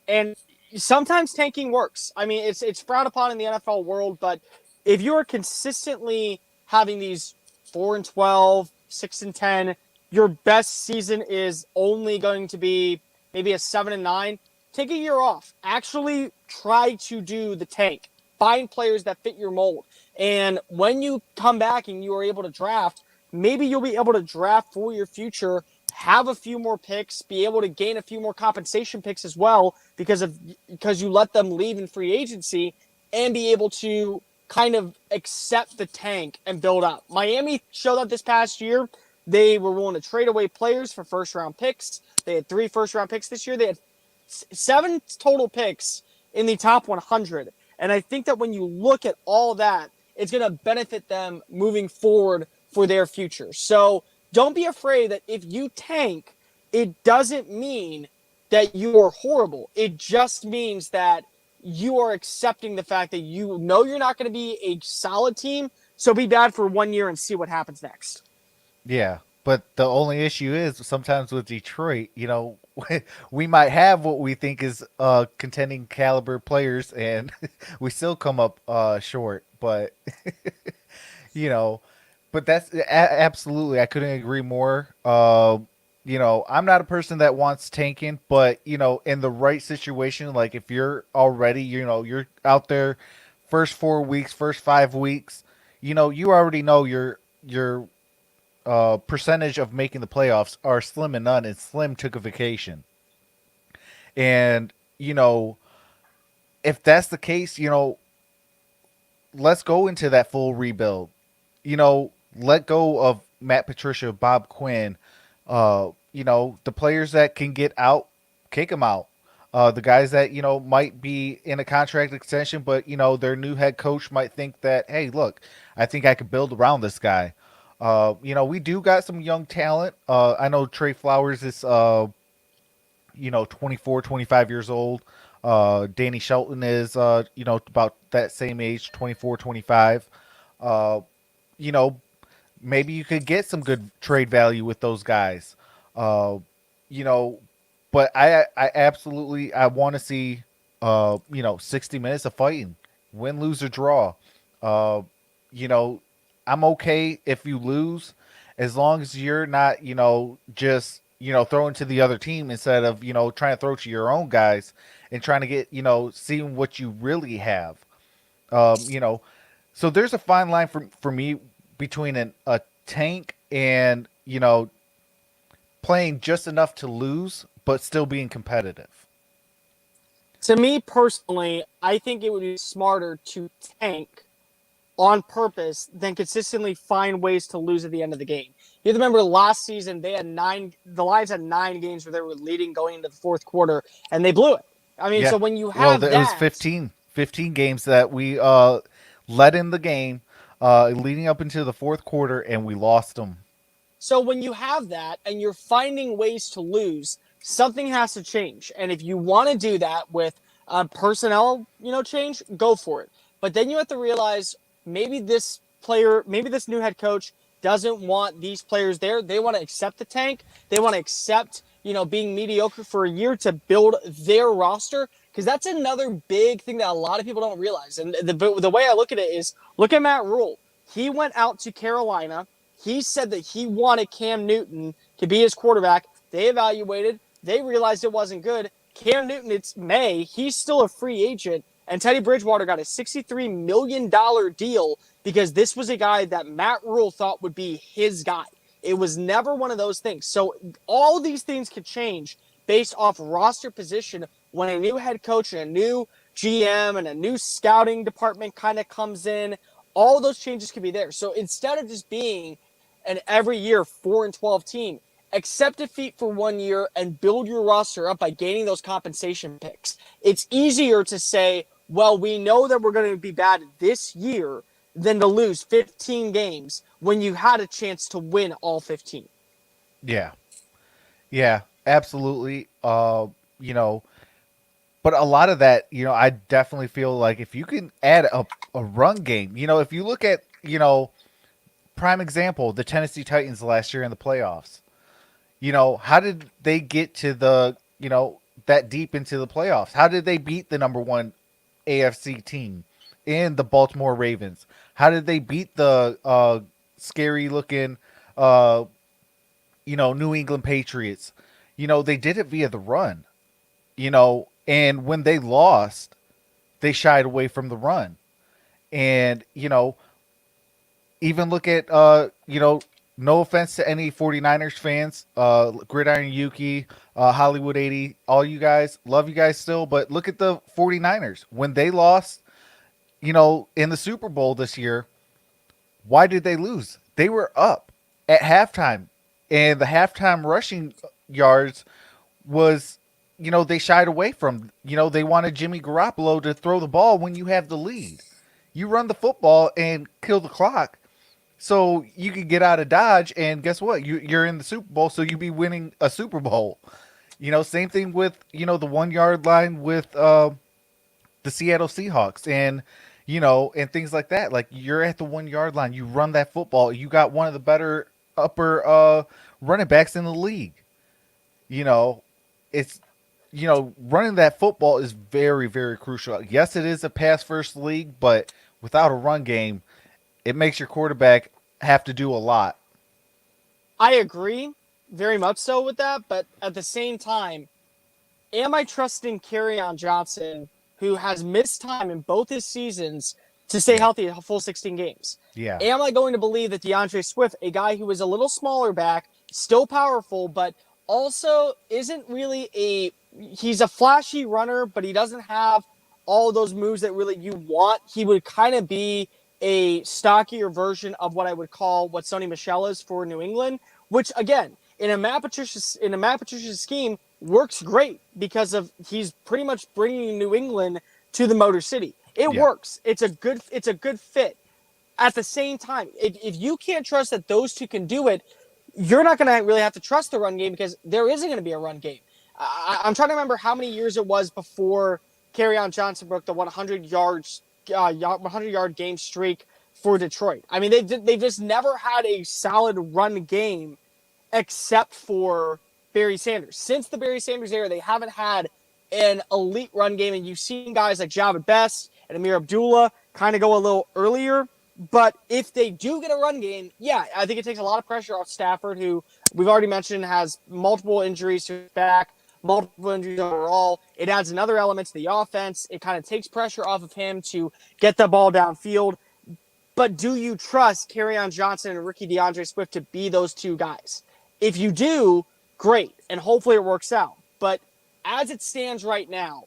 And sometimes tanking works. I mean, it's frowned upon in the NFL world, but if you're consistently having these 4-12, 6-10, your best season is only going to be maybe a 7-9. Take a year off. Actually try to do the tank. Find players that fit your mold. And when you come back and you are able to draft, maybe you'll be able to draft for your future, have a few more picks, be able to gain a few more compensation picks as well because you let them leave in free agency, and be able to kind of accept the tank and build up. Miami showed up this past year. They were willing to trade away players for first-round picks. They had 3 first-round picks this year. They had 7 total picks in the top 100. And I think that when you look at all that, it's going to benefit them moving forward for their future. So don't be afraid that if you tank, it doesn't mean that you are horrible. It just means that you are accepting the fact that you know you're not going to be a solid team, so be bad for 1 year and see what happens next. Yeah, but the only issue is sometimes with Detroit, we might have what we think is contending caliber players, and we still come up short. But you know, but absolutely, I couldn't agree more. I'm not a person that wants tanking, but in the right situation, like if you're already, you're out there first 4 weeks, first 5 weeks, you already know your percentage of making the playoffs are slim and none, and slim took a vacation. And if that's the case, let's go into that full rebuild. Let go of Matt Patricia, Bob Quinn. The players that can get out, kick them out. The guys that might be in a contract extension, but their new head coach might think that, hey, look, I think I could build around this guy. We do got some young talent. I know Trey Flowers is 24, 25 years old. Danny Shelton is about that same age, 24, 25. You know, maybe you could get some good trade value with those guys. Uh, you know, but I absolutely I want to see 60 minutes of fighting, win, lose or draw. Uh, you know, I'm okay if you lose, as long as you're not just throwing to the other team instead of trying to throw to your own guys and trying to get seeing what you really have. Um, you know, so there's a fine line for me between a tank and playing just enough to lose but still being competitive. To me personally, I think it would be smarter to tank on purpose than consistently find ways to lose at the end of the game. You have to remember last season the Lions had 9 games where they were leading going into the fourth quarter and they blew it. I mean, Yeah. so when you Well, have it was 15 games that we led in the game leading up into the fourth quarter, and we lost them. So when you have that and you're finding ways to lose, something has to change. And if you want to do that with personnel, change, go for it. But then you have to realize maybe this new head coach doesn't want these players there. They want to accept the tank. They want to accept, being mediocre for a year to build their roster. Because that's another big thing that a lot of people don't realize. And the way I look at it is, look at Matt Rule. He went out to Carolina. He said that he wanted Cam Newton to be his quarterback. They evaluated. They realized it wasn't good. Cam Newton, it's May. He's still a free agent. And Teddy Bridgewater got a $63 million deal because this was a guy that Matt Rule thought would be his guy. It was never one of those things. So all these things could change based off roster position when a new head coach and a new GM and a new scouting department kind of comes in. All those changes could be there. So instead of just being an every year 4-12 team, accept defeat for 1 year and build your roster up by gaining those compensation picks. It's easier to say, well, we know that we're going to be bad this year than to lose 15 games when you had a chance to win all 15. Yeah. Yeah, absolutely. But a lot of that, I definitely feel like if you can add a run game, if you look at, prime example, the Tennessee Titans last year in the playoffs. How did they get to that deep into the playoffs? How did they beat the number one AFC team in the Baltimore Ravens? How did they beat the scary looking, New England Patriots? They did it via the run, and when they lost, they shied away from the run. And, even look at, no offense to any 49ers fans, Gridiron Yuki, Hollywood 80, all you guys, love you guys still, but look at the 49ers. When they lost, in the Super Bowl this year, why did they lose? They were up at halftime, and the halftime rushing yards was, they shied away from, they wanted Jimmy Garoppolo to throw the ball when you have the lead. You run the football and kill the clock. so you can get out of Dodge, and guess what? You're in the Super Bowl, so you be winning a Super Bowl. Same thing with the 1 yard line with the Seattle Seahawks, and things like that. Like, you're at the 1 yard line, you run that football, you got one of the better upper running backs in the league. You know, it's running that football is very, very crucial. Yes, it is a pass first league, but without a run game, it makes your quarterback have to do a lot. I agree very much so with that, but at the same time, am I trusting Kerryon Johnson, who has missed time in both his seasons, to stay healthy a full 16 games? Yeah. Am I going to believe that DeAndre Swift, a guy who is a little smaller back, still powerful, but also isn't really he's a flashy runner, but he doesn't have all those moves that really you want. He would kind of be a stockier version of what I would call what Sony Michel is for New England, which again, in a Matt Patricia scheme, works great because of he's pretty much bringing New England to the Motor City. It works. It's a good fit. At the same time, if you can't trust that those two can do it, you're not going to really have to trust the run game because there isn't going to be a run game. I'm trying to remember how many years it was before Kerryon Johnson broke the 100-yard game streak for Detroit. I mean, they've just never had a solid run game except for Barry Sanders. Since the Barry Sanders era, they haven't had an elite run game, and you've seen guys like Javid Best and Amir Abdullah kind of go a little earlier. But if they do get a run game, yeah, I think it takes a lot of pressure off Stafford, who we've already mentioned has multiple injuries to his back, multiple injuries overall. It adds another element to the offense. It kind of takes pressure off of him to get the ball downfield. But do you trust Kerryon Johnson and rookie DeAndre Swift to be those two guys? If you do, great, and hopefully it works out. But as it stands right now,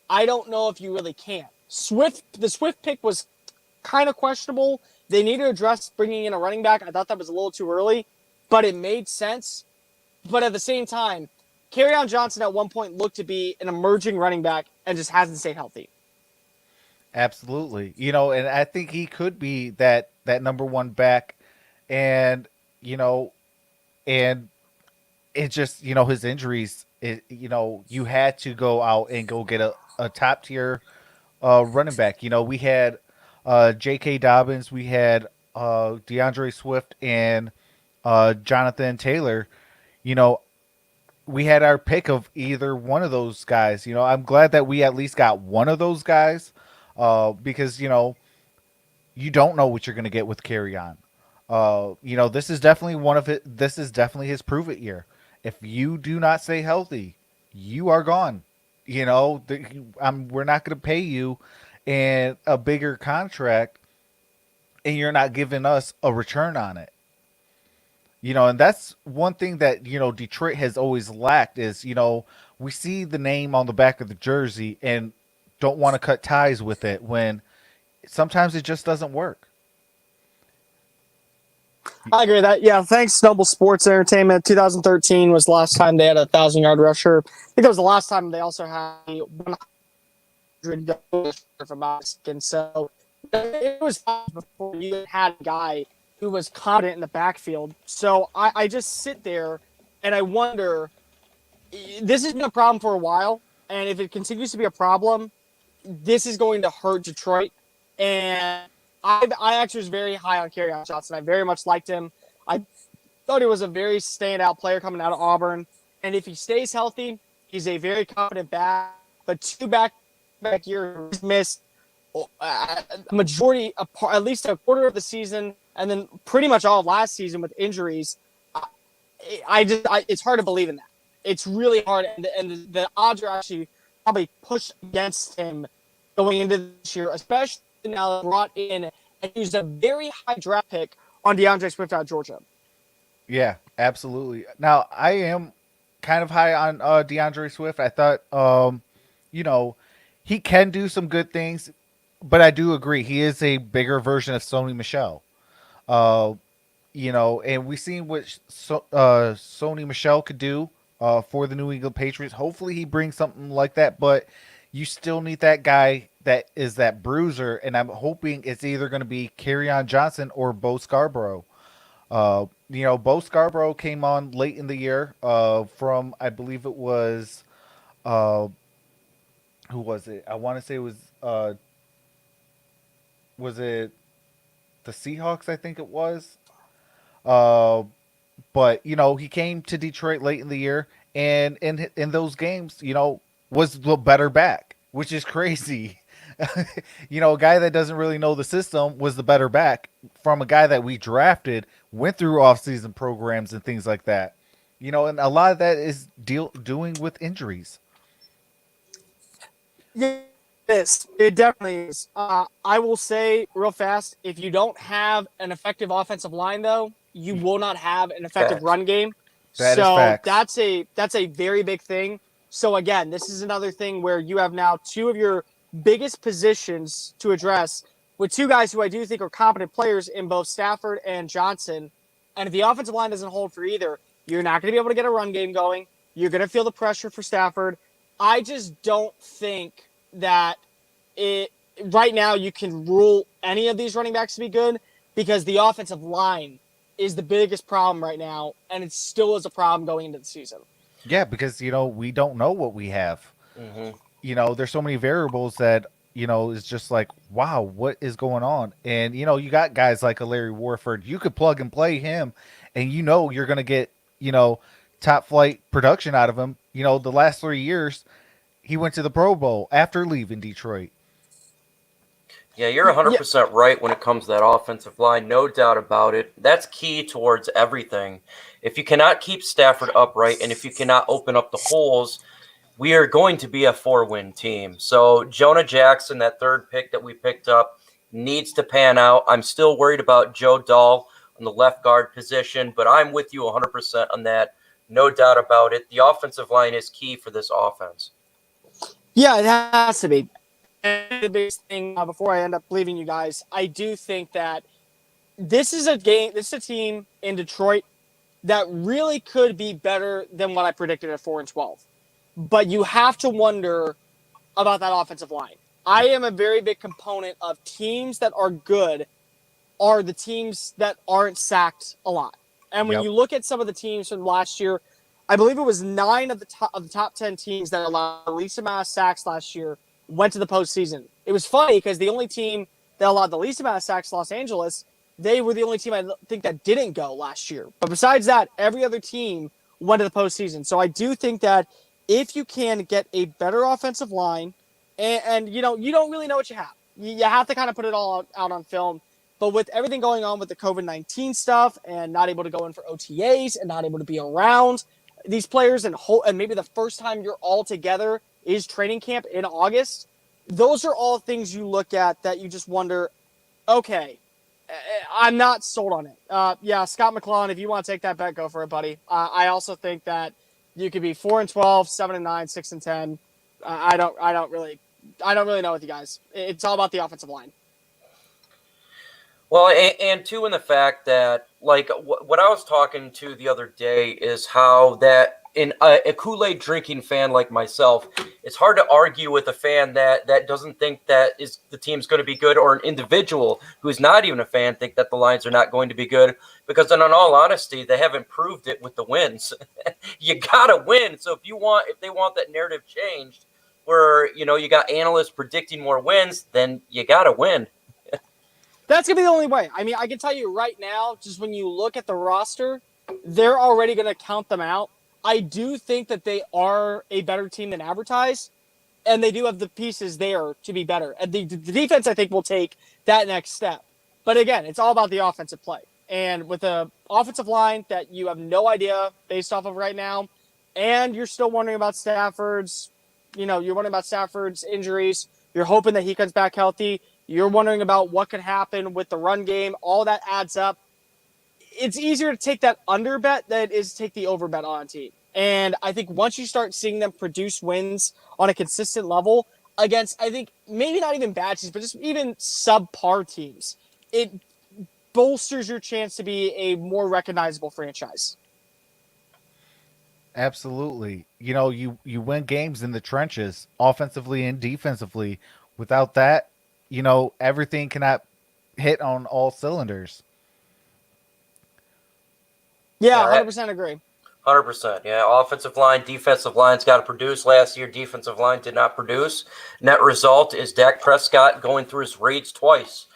I don't know if you really can. The Swift pick was kind of questionable. They need to address bringing in a running back. I thought that was a little too early, but it made sense. But at the same time, Kerryon Johnson at one point looked to be an emerging running back and just hasn't stayed healthy. Absolutely. And I think he could be that number one back, and and it just, his injuries, you had to go out and go get a top tier running back. We had J.K. Dobbins, we had DeAndre Swift, and Jonathan Taylor. We had our pick of either one of those guys. I'm glad that we at least got one of those guys because, you don't know what you're going to get with Kerryon. This is definitely this is definitely his prove it year. If you do not stay healthy, you are gone. We're not going to pay you and a bigger contract, and you're not giving us a return on it. And that's one thing that, Detroit has always lacked is, we see the name on the back of the jersey and don't want to cut ties with it when sometimes it just doesn't work. I agree with that. Yeah, thanks, Noble Sports Entertainment. 2013 was the last time they had a 1,000-yard rusher. I think that was the last time they also had a 100 yards, if I'm not mistaken. So it was before you had a guy who was confident in the backfield. So I just sit there and I wonder, this has been a problem for a while, and if it continues to be a problem, this is going to hurt Detroit. And I actually was very high on Kerryon Johnson. I very much liked him. I thought he was a very standout player coming out of Auburn. And if he stays healthy, he's a very confident back. But 2 back-to-back years, he's missed a majority, at least a quarter of the season, and then pretty much all of last season with injuries. It's hard to believe in that. It's really hard, and the odds are actually probably pushed against him going into this year, especially now brought in and used a very high draft pick on DeAndre Swift out of Georgia. Yeah, absolutely. Now, I am kind of high on DeAndre Swift. I thought, he can do some good things, but I do agree. He is a bigger version of Sony Michel. And we've seen what Sony Michel could do for the New England Patriots. Hopefully he brings something like that, but you still need that guy that is that bruiser, and I'm hoping it's either going to be Kerryon Johnson or Bo Scarborough. Bo Scarborough came on late in the year from, I believe it was, uh, who was it? I want to say it was it the Seahawks? I think it was. Uh, but he came to Detroit late in the year, and in those games, was the better back, which is crazy. A guy that doesn't really know the system was the better back from a guy that we drafted, went through off-season programs and things like that. And a lot of that is doing with injuries. Yes, it definitely is. I will say real fast, if you don't have an effective offensive line, though, you will not have an effective run game. That is So facts. that's a very big thing. So again, this is another thing where you have now two of your biggest positions to address with two guys who I do think are competent players in both Stafford and Johnson. And if the offensive line doesn't hold for either, you're not going to be able to get a run game going. You're going to feel the pressure for Stafford. I just don't think that right now you can rule any of these running backs to be good because the offensive line is the biggest problem right now, and it still is a problem going into the season. Yeah, because we don't know what we have. Mm-hmm. There's so many variables that it's just like, wow, what is going on? And you got guys like a Larry Warford. You could plug and play him, and you're gonna get top flight production out of him. The last 3 years, he went to the Pro Bowl after leaving Detroit. Yeah, you're 100% right when it comes to that offensive line. No doubt about it. That's key towards everything. If you cannot keep Stafford upright and if you cannot open up the holes, we are going to be a 4-win team. So Jonah Jackson, that third pick that we picked up, needs to pan out. I'm still worried about Joe Dahl on the left guard position, but I'm with you 100% on that. No doubt about it. The offensive line is key for this offense. Yeah, it has to be. And the biggest thing before I end up leaving you guys, I do think that this is a team in Detroit that really could be better than what I predicted at 4-12. But you have to wonder about that offensive line. I am a very big component of teams that are good are the teams that aren't sacked a lot. And when you look at some of the teams from last year, I believe it was 9 of the top 10 teams that allowed the least amount of sacks last year went to the postseason. It was funny because the only team that allowed the least amount of sacks, Los Angeles, they were the only team I think that didn't go last year. But besides that, every other team went to the postseason. So I do think that if you can get a better offensive line, and you don't really know what you have. You have to kind of put it all out on film. But with everything going on with the COVID-19 stuff and not able to go in for OTAs and not able to be around these players and maybe the first time you're all together is training camp in August, those are all things you look at that you just wonder, okay, I'm not sold on it. Yeah, Scott McClellan, if you want to take that bet, go for it, buddy. I also think that you could be 4-12, 7-9, 6-10. I don't really know with you guys. It's all about the offensive line. Well, and two, in the fact that, like, what I was talking to the other day is how that in a Kool-Aid drinking fan like myself, it's hard to argue with a fan that doesn't think that is the team's going to be good, or an individual who's not even a fan think that the Lions are not going to be good, because in all honesty, they haven't proved it with the wins. You got to win. So if they want that narrative changed, where you got analysts predicting more wins, then you got to win. That's going to be the only way. I mean, I can tell you right now, just when you look at the roster, they're already going to count them out. I do think that they are a better team than advertised, and they do have the pieces there to be better. And the defense, I think, will take that next step. But again, it's all about the offensive play. And with an offensive line that you have no idea based off of right now, and you're still wondering about Stafford's, you're wondering about Stafford's injuries. You're hoping that he comes back healthy. You're wondering about what could happen with the run game. All that adds up. It's easier to take that under bet than it is to take the over bet on a team. And I think once you start seeing them produce wins on a consistent level against, I think, maybe not even bad teams, but just even subpar teams, it bolsters your chance to be a more recognizable franchise. Absolutely. You win games in the trenches, offensively and defensively, Without that, everything cannot hit on all cylinders. Yeah, Yeah, 100% agree. 100%. Yeah, offensive line, defensive line's got to produce. Last year, defensive line did not produce. Net result is Dak Prescott going through his reads twice.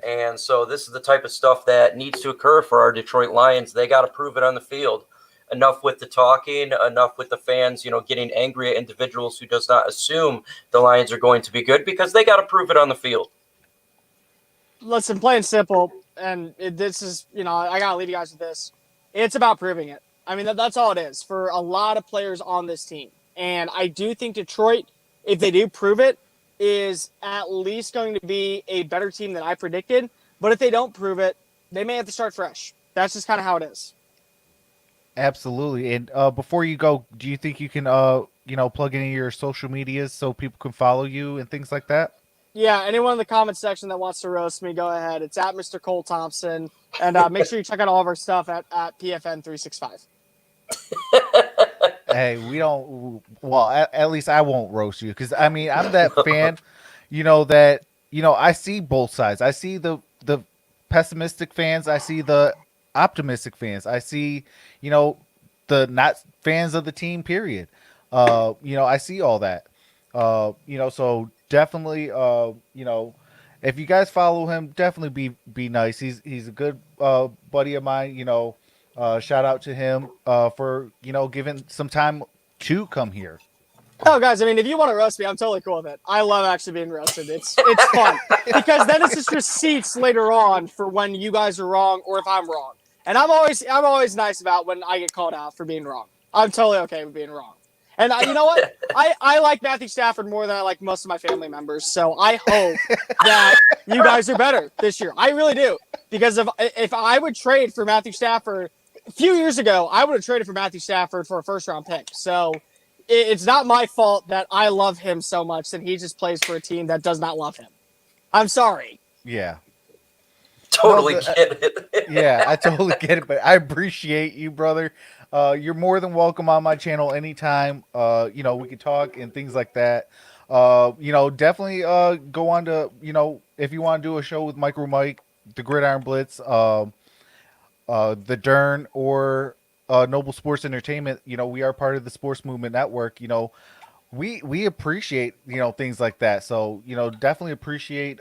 And so this is the type of stuff that needs to occur for our Detroit Lions. They got to prove it on the field. Enough with the talking, enough with the fans, getting angry at individuals who does not assume the Lions are going to be good, because they got to prove it on the field. Listen, plain and simple, and this is, I got to leave you guys with this. It's about proving it. I mean, that's all it is for a lot of players on this team. And I do think Detroit, if they do prove it, is at least going to be a better team than I predicted. But if they don't prove it, they may have to start fresh. That's just kind of how it is. Absolutely. And before you go, do you think you can, plug in your social medias so people can follow you and things like that? Yeah, anyone in the comment section that wants to roast me, go ahead. It's at Mr. Cole Thompson. And make sure you check out all of our stuff at PFN 365. Hey, we don't. Well, at least I won't roast you because I'm that fan. I see both sides. I see the pessimistic fans. I see the optimistic fans. I see the not fans of the team. Period. I see all that. So definitely. If you guys follow him, definitely be nice. He's a good buddy of mine. Shout out to him for giving some time to come here. Oh, guys, I mean, if you want to roast me, I'm totally cool with it. I love actually being roasted. It's fun because then it's just receipts later on for when you guys are wrong or if I'm wrong. And I'm always nice about when I get called out for being wrong. I'm totally okay with being wrong. And you know what? I like Matthew Stafford more than I like most of my family members. So I hope that you guys are better this year. I really do. Because if I would trade for Matthew Stafford a few years ago, I would have traded for Matthew Stafford for a first-round pick. So it's not my fault that I love him so much and he just plays for a team that does not love him. I'm sorry. Yeah. Totally get it. Yeah, I totally get it, but I appreciate you, brother. You're more than welcome on my channel anytime. We can talk and things like that. Definitely go on to, if you want to do a show with MicroMike, the Gridiron Blitz, the Derrn, or Noble Sports Entertainment. We are part of the Sports Movement Network. We appreciate, things like that. So, definitely appreciate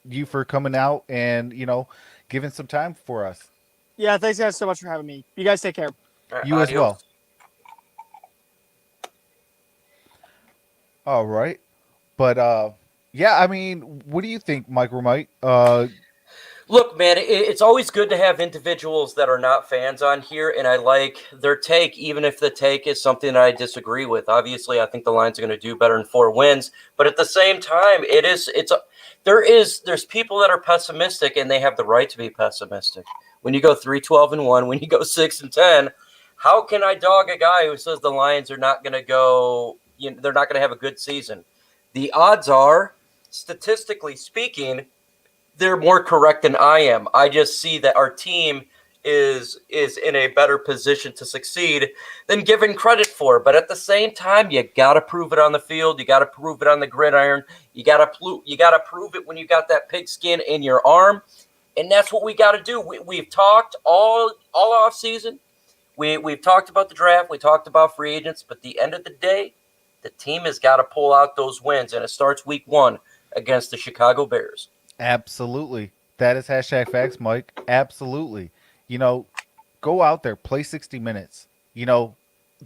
you for coming out and, giving some time for us. Yeah, thanks guys so much for having me. You guys take care. You as well. All right. But what do you think, MicroMike? Look, man, it's always good to have individuals that are not fans on here, and I like their take, even if the take is something that I disagree with. Obviously, I think the Lions are going to do better in 4 wins, but at the same time, there's people that are pessimistic, and they have the right to be pessimistic. When you go 3-12-1, when you go 6-10, how can I dog a guy who says the Lions are not going to go? They're not going to have a good season. The odds are, statistically speaking, they're more correct than I am. I just see that our team is in a better position to succeed than given credit for. But at the same time, you got to prove it on the field. You got to prove it on the gridiron. You got to prove it when you got that pigskin in your arm. And that's what we got to do. We've talked all off season. We've talked about the draft. We talked about free agents. But at the end of the day, the team has got to pull out those wins. And it starts week 1 against the Chicago Bears. Absolutely. That is #facts, Mike. Absolutely. Go out there, play 60 minutes. The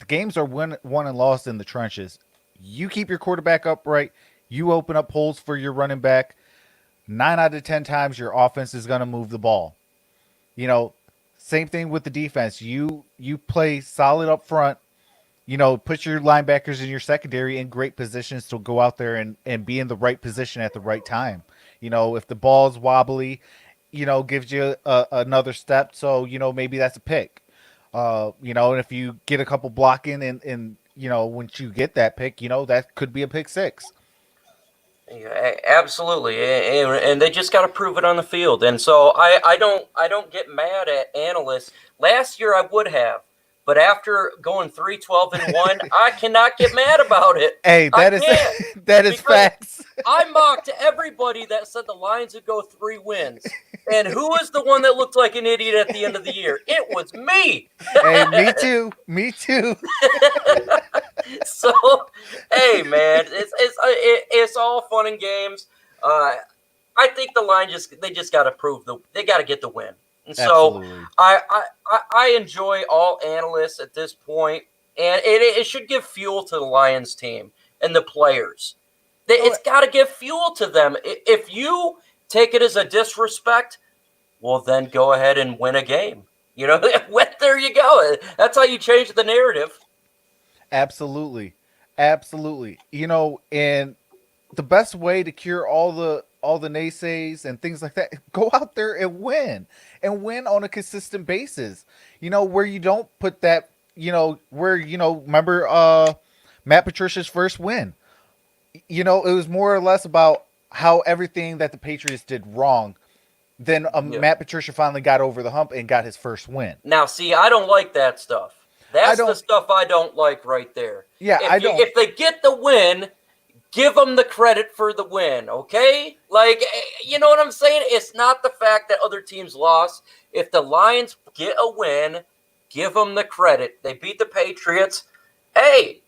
games are won and lost in the trenches. You keep your quarterback upright. You open up holes for your running back. 9 out of 10 times your offense is going to move the ball. Same thing with the defense. You play solid up front. Put your linebackers in your secondary in great positions to go out there and be in the right position at the right time. If the ball's wobbly, gives you another step. So, maybe that's a pick. And if you get a couple blocking and once you get that pick, that could be a pick 6. Yeah, absolutely, and they just got to prove it on the field. And so I don't get mad at analysts. Last year I would have, But after going 3-12-1, I cannot get mad about it. Hey, that is that is facts. I mocked everybody that said the Lions would go 3 wins. And who was the one that looked like an idiot at the end of the year? It was me. Hey, me too. Me too. So, hey, man, it's all fun and games. I think the Lions they just got to they got to get the win. And so Absolutely. I enjoy all analysts at this point, and it should give fuel to the Lions team and the players. It's got to give fuel to them. If you take it as a disrespect, well, then go ahead and win a game. You know, there you go. That's how you change the narrative. Absolutely. Absolutely. You know, and the best way to cure all the naysays and things like that, go out there and win on a consistent basis. You know, where you don't put that, you know, where, you know, remember Matt Patricia's first win. You know, it was more or less about how everything that the Patriots did wrong. Then Matt Patricia finally got over the hump and got his first win. Now, see, I don't like that stuff. That's the stuff I don't like right there. Yeah, if they get the win, give them the credit for the win, okay? Like, you know what I'm saying? It's not the fact that other teams lost. If the Lions get a win, give them the credit. They beat the Patriots. Hey,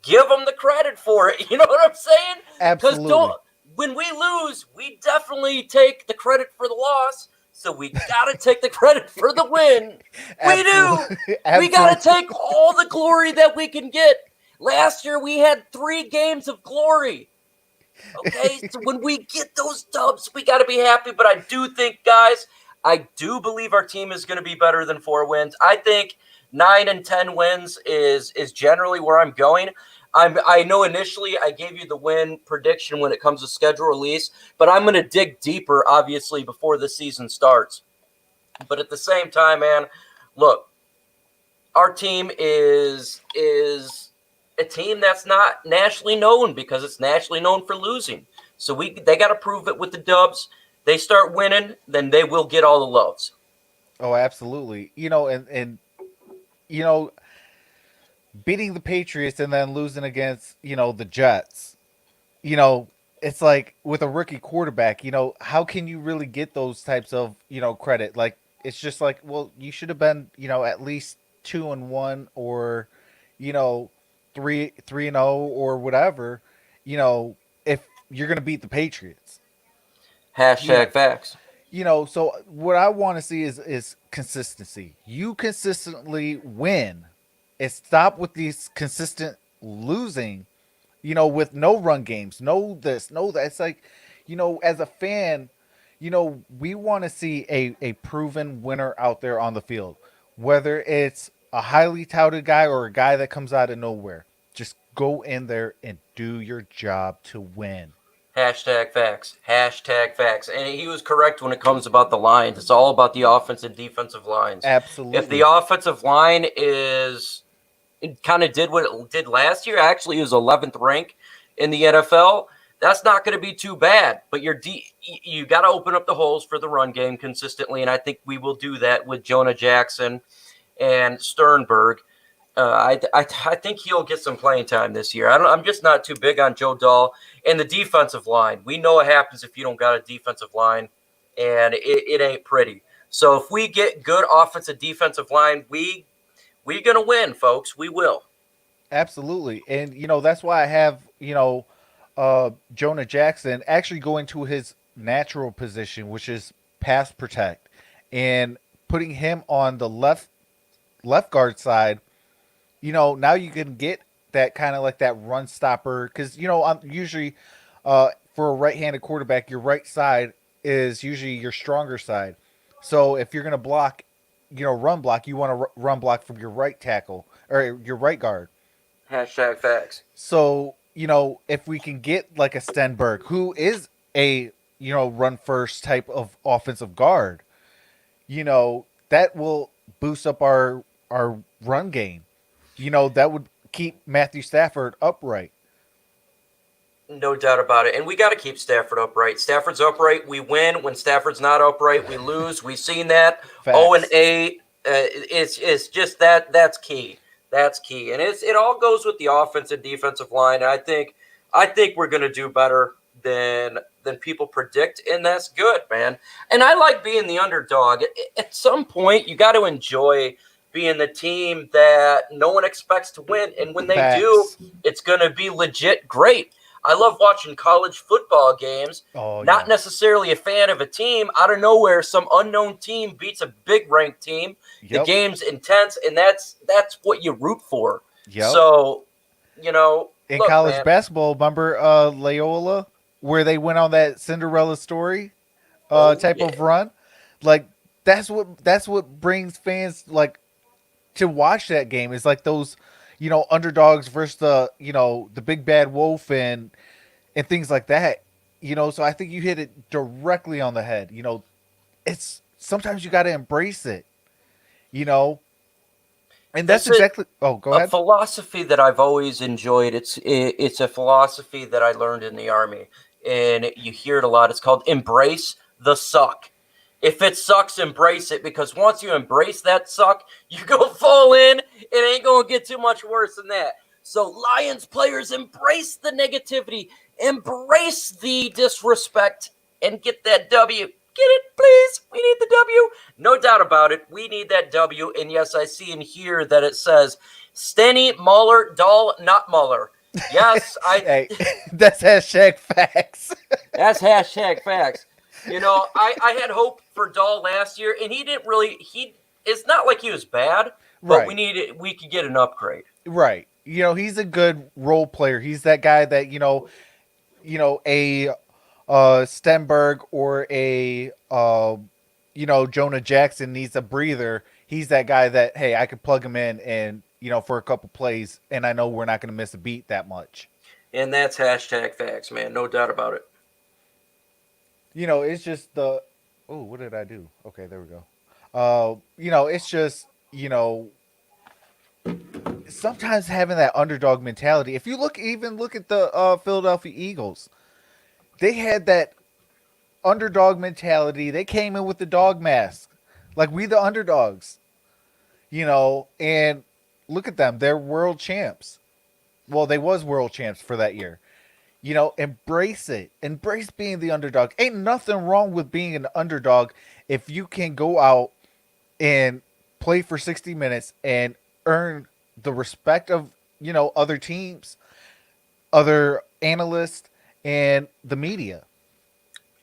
give them the credit for it. You know what I'm saying? Absolutely. Because when we lose, we definitely take the credit for the loss. So we got to take the credit for the win. We do. We got to take all the glory that we can get. Last year, we had 3 games of glory. Okay, so when we get those dubs, we got to be happy. But I do think, guys, I do believe our team is going to be better than 4 wins. I think 9 and 10 wins is generally where I'm going. I know initially I gave you the win prediction when it comes to schedule release, but I'm going to dig deeper, obviously, before the season starts. But at the same time, man, look, our team is a team that's not nationally known because it's nationally known for losing. So they got to prove it with the dubs. They start winning, then they will get all the loves. Oh, absolutely. You know, and you know, beating the Patriots and then losing against, you know, the Jets, you know, it's like with a rookie quarterback, you know, how can you really get those types of, you know, credit? Like, it's just like, well, you should have been, you know, at least 2-1 or, you know, 3-0 or whatever, you know, if you're going to beat the Patriots. Hashtag facts. You know, so what I want to see is consistency. You consistently win. And stop with these consistent losing, you know, with no run games, no this, no that. It's like, you know, as a fan, you know, we want to see a proven winner out there on the field. Whether it's a highly touted guy or a guy that comes out of nowhere. Just go in there and do your job to win. Hashtag facts. Hashtag facts. And he was correct when it comes about the Lions. It's all about the offense and defensive lines. Absolutely. If the offensive line it kind of did what it did last year, actually it was 11th rank in the NFL, that's not going to be too bad. But you got to open up the holes for the run game consistently, and I think we will do that with Jonah Jackson and Sternberg. I think he'll get some playing time this year. I'm just not too big on Joe Dahl and the defensive line. We know what happens if you don't got a defensive line, and it ain't pretty. So if we get good offensive defensive line, we're going to win, folks. We will. Absolutely. And, you know, that's why I have, you know, Jonah Jackson actually going to his natural position, which is pass protect, and putting him on the left guard side. You know, now you can get that kind of like that run stopper. Because, you know, I'm usually for a right-handed quarterback, your right side is usually your stronger side. So if you're going to block, you know, run block, you want to run block from your right tackle or your right guard. Hashtag facts. So, you know, if we can get like a Stenberg, who is a, you know, run first type of offensive guard, you know, that will boost up our run game. You know, that would keep Matthew Stafford upright. No doubt about it. And we got to keep Stafford upright. Stafford's upright, we win. When Stafford's not upright, we lose. We've seen that. Facts. 0-8 It's just that's key. That's key, and it all goes with the offense and defensive line. And I think we're going to do better than people predict, and that's good, man. And I like being the underdog. At some point, you got to enjoy being the team that no one expects to win, and when they do, it's going to be legit great. I love watching college football games. Not necessarily a fan of a team. Out of nowhere, some unknown team beats a big ranked team. The game's intense, and that's what you root for. So, in college basketball, remember Loyola, where they went on that Cinderella story type of run? Like that's what brings fans like to watch that game. Is like those underdogs versus the big bad wolf and things like that. So I think you hit it directly on the head. It's sometimes you got to embrace it. And that's exactly. Go ahead. A philosophy that I've always enjoyed. It's a philosophy that I learned in the Army, and you hear it a lot. It's called embrace the suck. If it sucks, embrace it, because once you embrace that suck, you go full in. It ain't going to get too much worse than that. So Lions players, embrace the negativity, embrace the disrespect, and get that W. Get it, please? We need the W. No doubt about it. We need that W. And yes, I see and hear that it says, Stenny, Muller, Dahl, not Muller. Yes, Hey, that's hashtag facts. That's hashtag facts. I had hope for Dahl last year, and he didn't really. It's not like he was bad, but we could get an upgrade. Right. He's a good role player. He's that guy that a Stenberg or a Jonah Jackson needs a breather. He's that guy that, hey, I could plug him in and for a couple plays, and I know we're not going to miss a beat that much. And that's hashtag facts, man. No doubt about it. It's just what did I do? Okay, there we go. It's just, sometimes having that underdog mentality. If you look at the Philadelphia Eagles, they had that underdog mentality. They came in with the dog mask, like we the underdogs, and look at them. They're world champs. Well, they was world champs for that year. Embrace it. Embrace being the underdog. Ain't nothing wrong with being an underdog if you can go out and play for 60 minutes and earn the respect of, other teams, other analysts, and the media.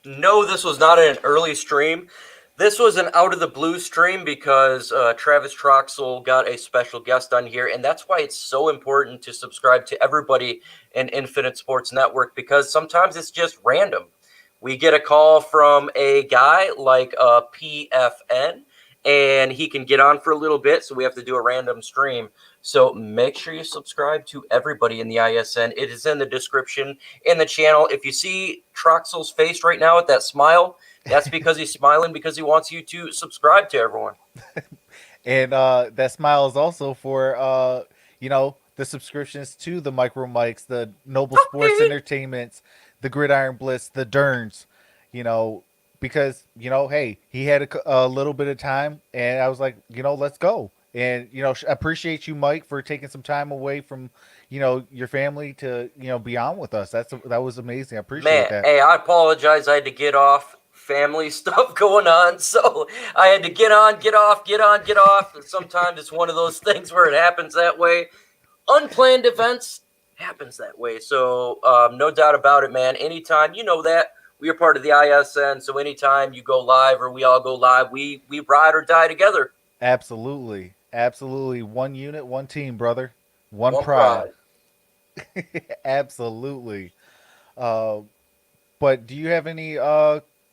No, this was not an early stream. This was an out of the blue stream because Travis Troxel got a special guest on here, and that's why it's so important to subscribe to everybody in Infinite Sports Network, because sometimes it's just random. We get a call from a guy like PFN, and he can get on for a little bit, so we have to do a random stream. So make sure you subscribe to everybody in the ISN. It is in the description in the channel. If you see Troxel's face right now with that smile, that's because he's smiling because he wants you to subscribe to everyone. And that smile is also for, the subscriptions to the MicroMikes, the Noble Sports Entertainments, the Gridiron Blitz, the Derrns, because, hey, he had a little bit of time, and I was like, let's go. And, appreciate you, Mike, for taking some time away from, your family to, be on with us. That was amazing. I appreciate that. Hey, I apologize. I had to get off. Family stuff going on, so I had to get on, get off, get on, get off. And sometimes it's one of those things where it happens that way. Unplanned events happens that way. So no doubt about it, man. Anytime, that we are part of the ISN, so anytime you go live or we all go live, we ride or die together. Absolutely. One unit, one team, brother. One pride. Absolutely. But do you have any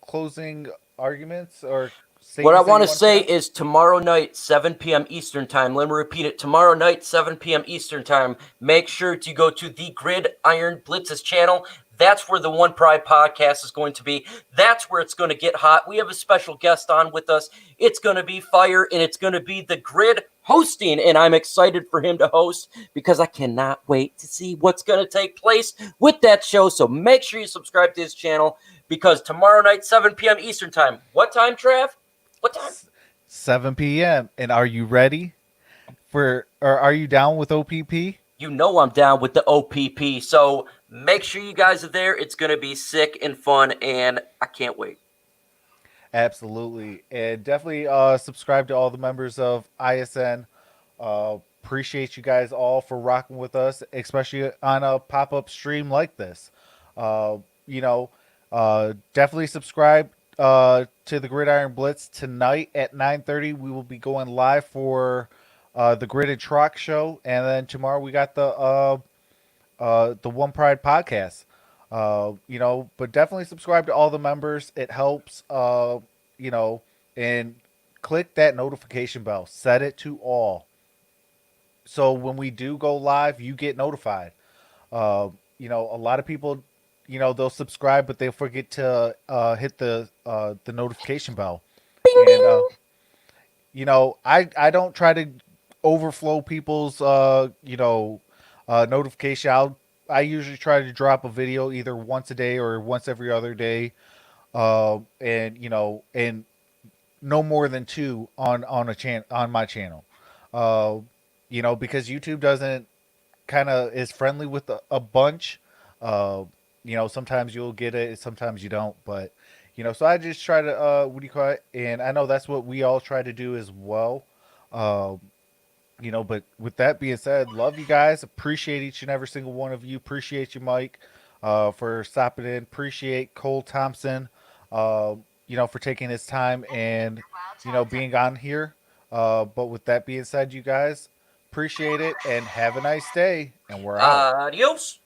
closing arguments or what I want to say is tomorrow night, 7 p.m. Eastern time. Let me repeat it. Tomorrow night, 7 p.m. Eastern time. Make sure to go to the GRIDIRON BLITZ's channel. That's where the One Pride podcast is going to be. That's where it's going to get hot. We have a special guest on with us. It's going to be fire, and it's going to be the Grid hosting, and I'm excited for him to host because I cannot wait to see what's going to take place with that show. So make sure you subscribe to his channel because tomorrow night, 7 p.m. Eastern time. What time, Trav? What time? 7 p.m. And are you ready or are you down with OPP? You know I'm down with the OPP, so make sure you guys are there. It's going to be sick and fun, and I can't wait. Absolutely. And definitely subscribe to all the members of ISN. Appreciate you guys all for rocking with us, especially on a pop-up stream like this. Uh, you know, definitely subscribe to the Gridiron Blitz tonight at 9:30. We will be going live for the Grid and Truck show, and then tomorrow we got the One Pride podcast. But definitely subscribe to all the members. It helps. And click that notification bell. Set it to all. So when we do go live, you get notified. A lot of people, they'll subscribe, but they'll forget to hit the notification bell. And I don't try to overflow people's notification. I usually try to drop a video either once a day or once every other day, and no more than two on my channel. Because YouTube doesn't kind of is friendly with a bunch. Sometimes you'll get it, sometimes you don't. But so I just try to what do you call it? And I know that's what we all try to do as well. But with that being said, love you guys. Appreciate each and every single one of you. Appreciate you, Mike, for stopping in. Appreciate Cole Thompson, for taking his time and, being on here. But with that being said, you guys, appreciate it and have a nice day. And we're out. Adios.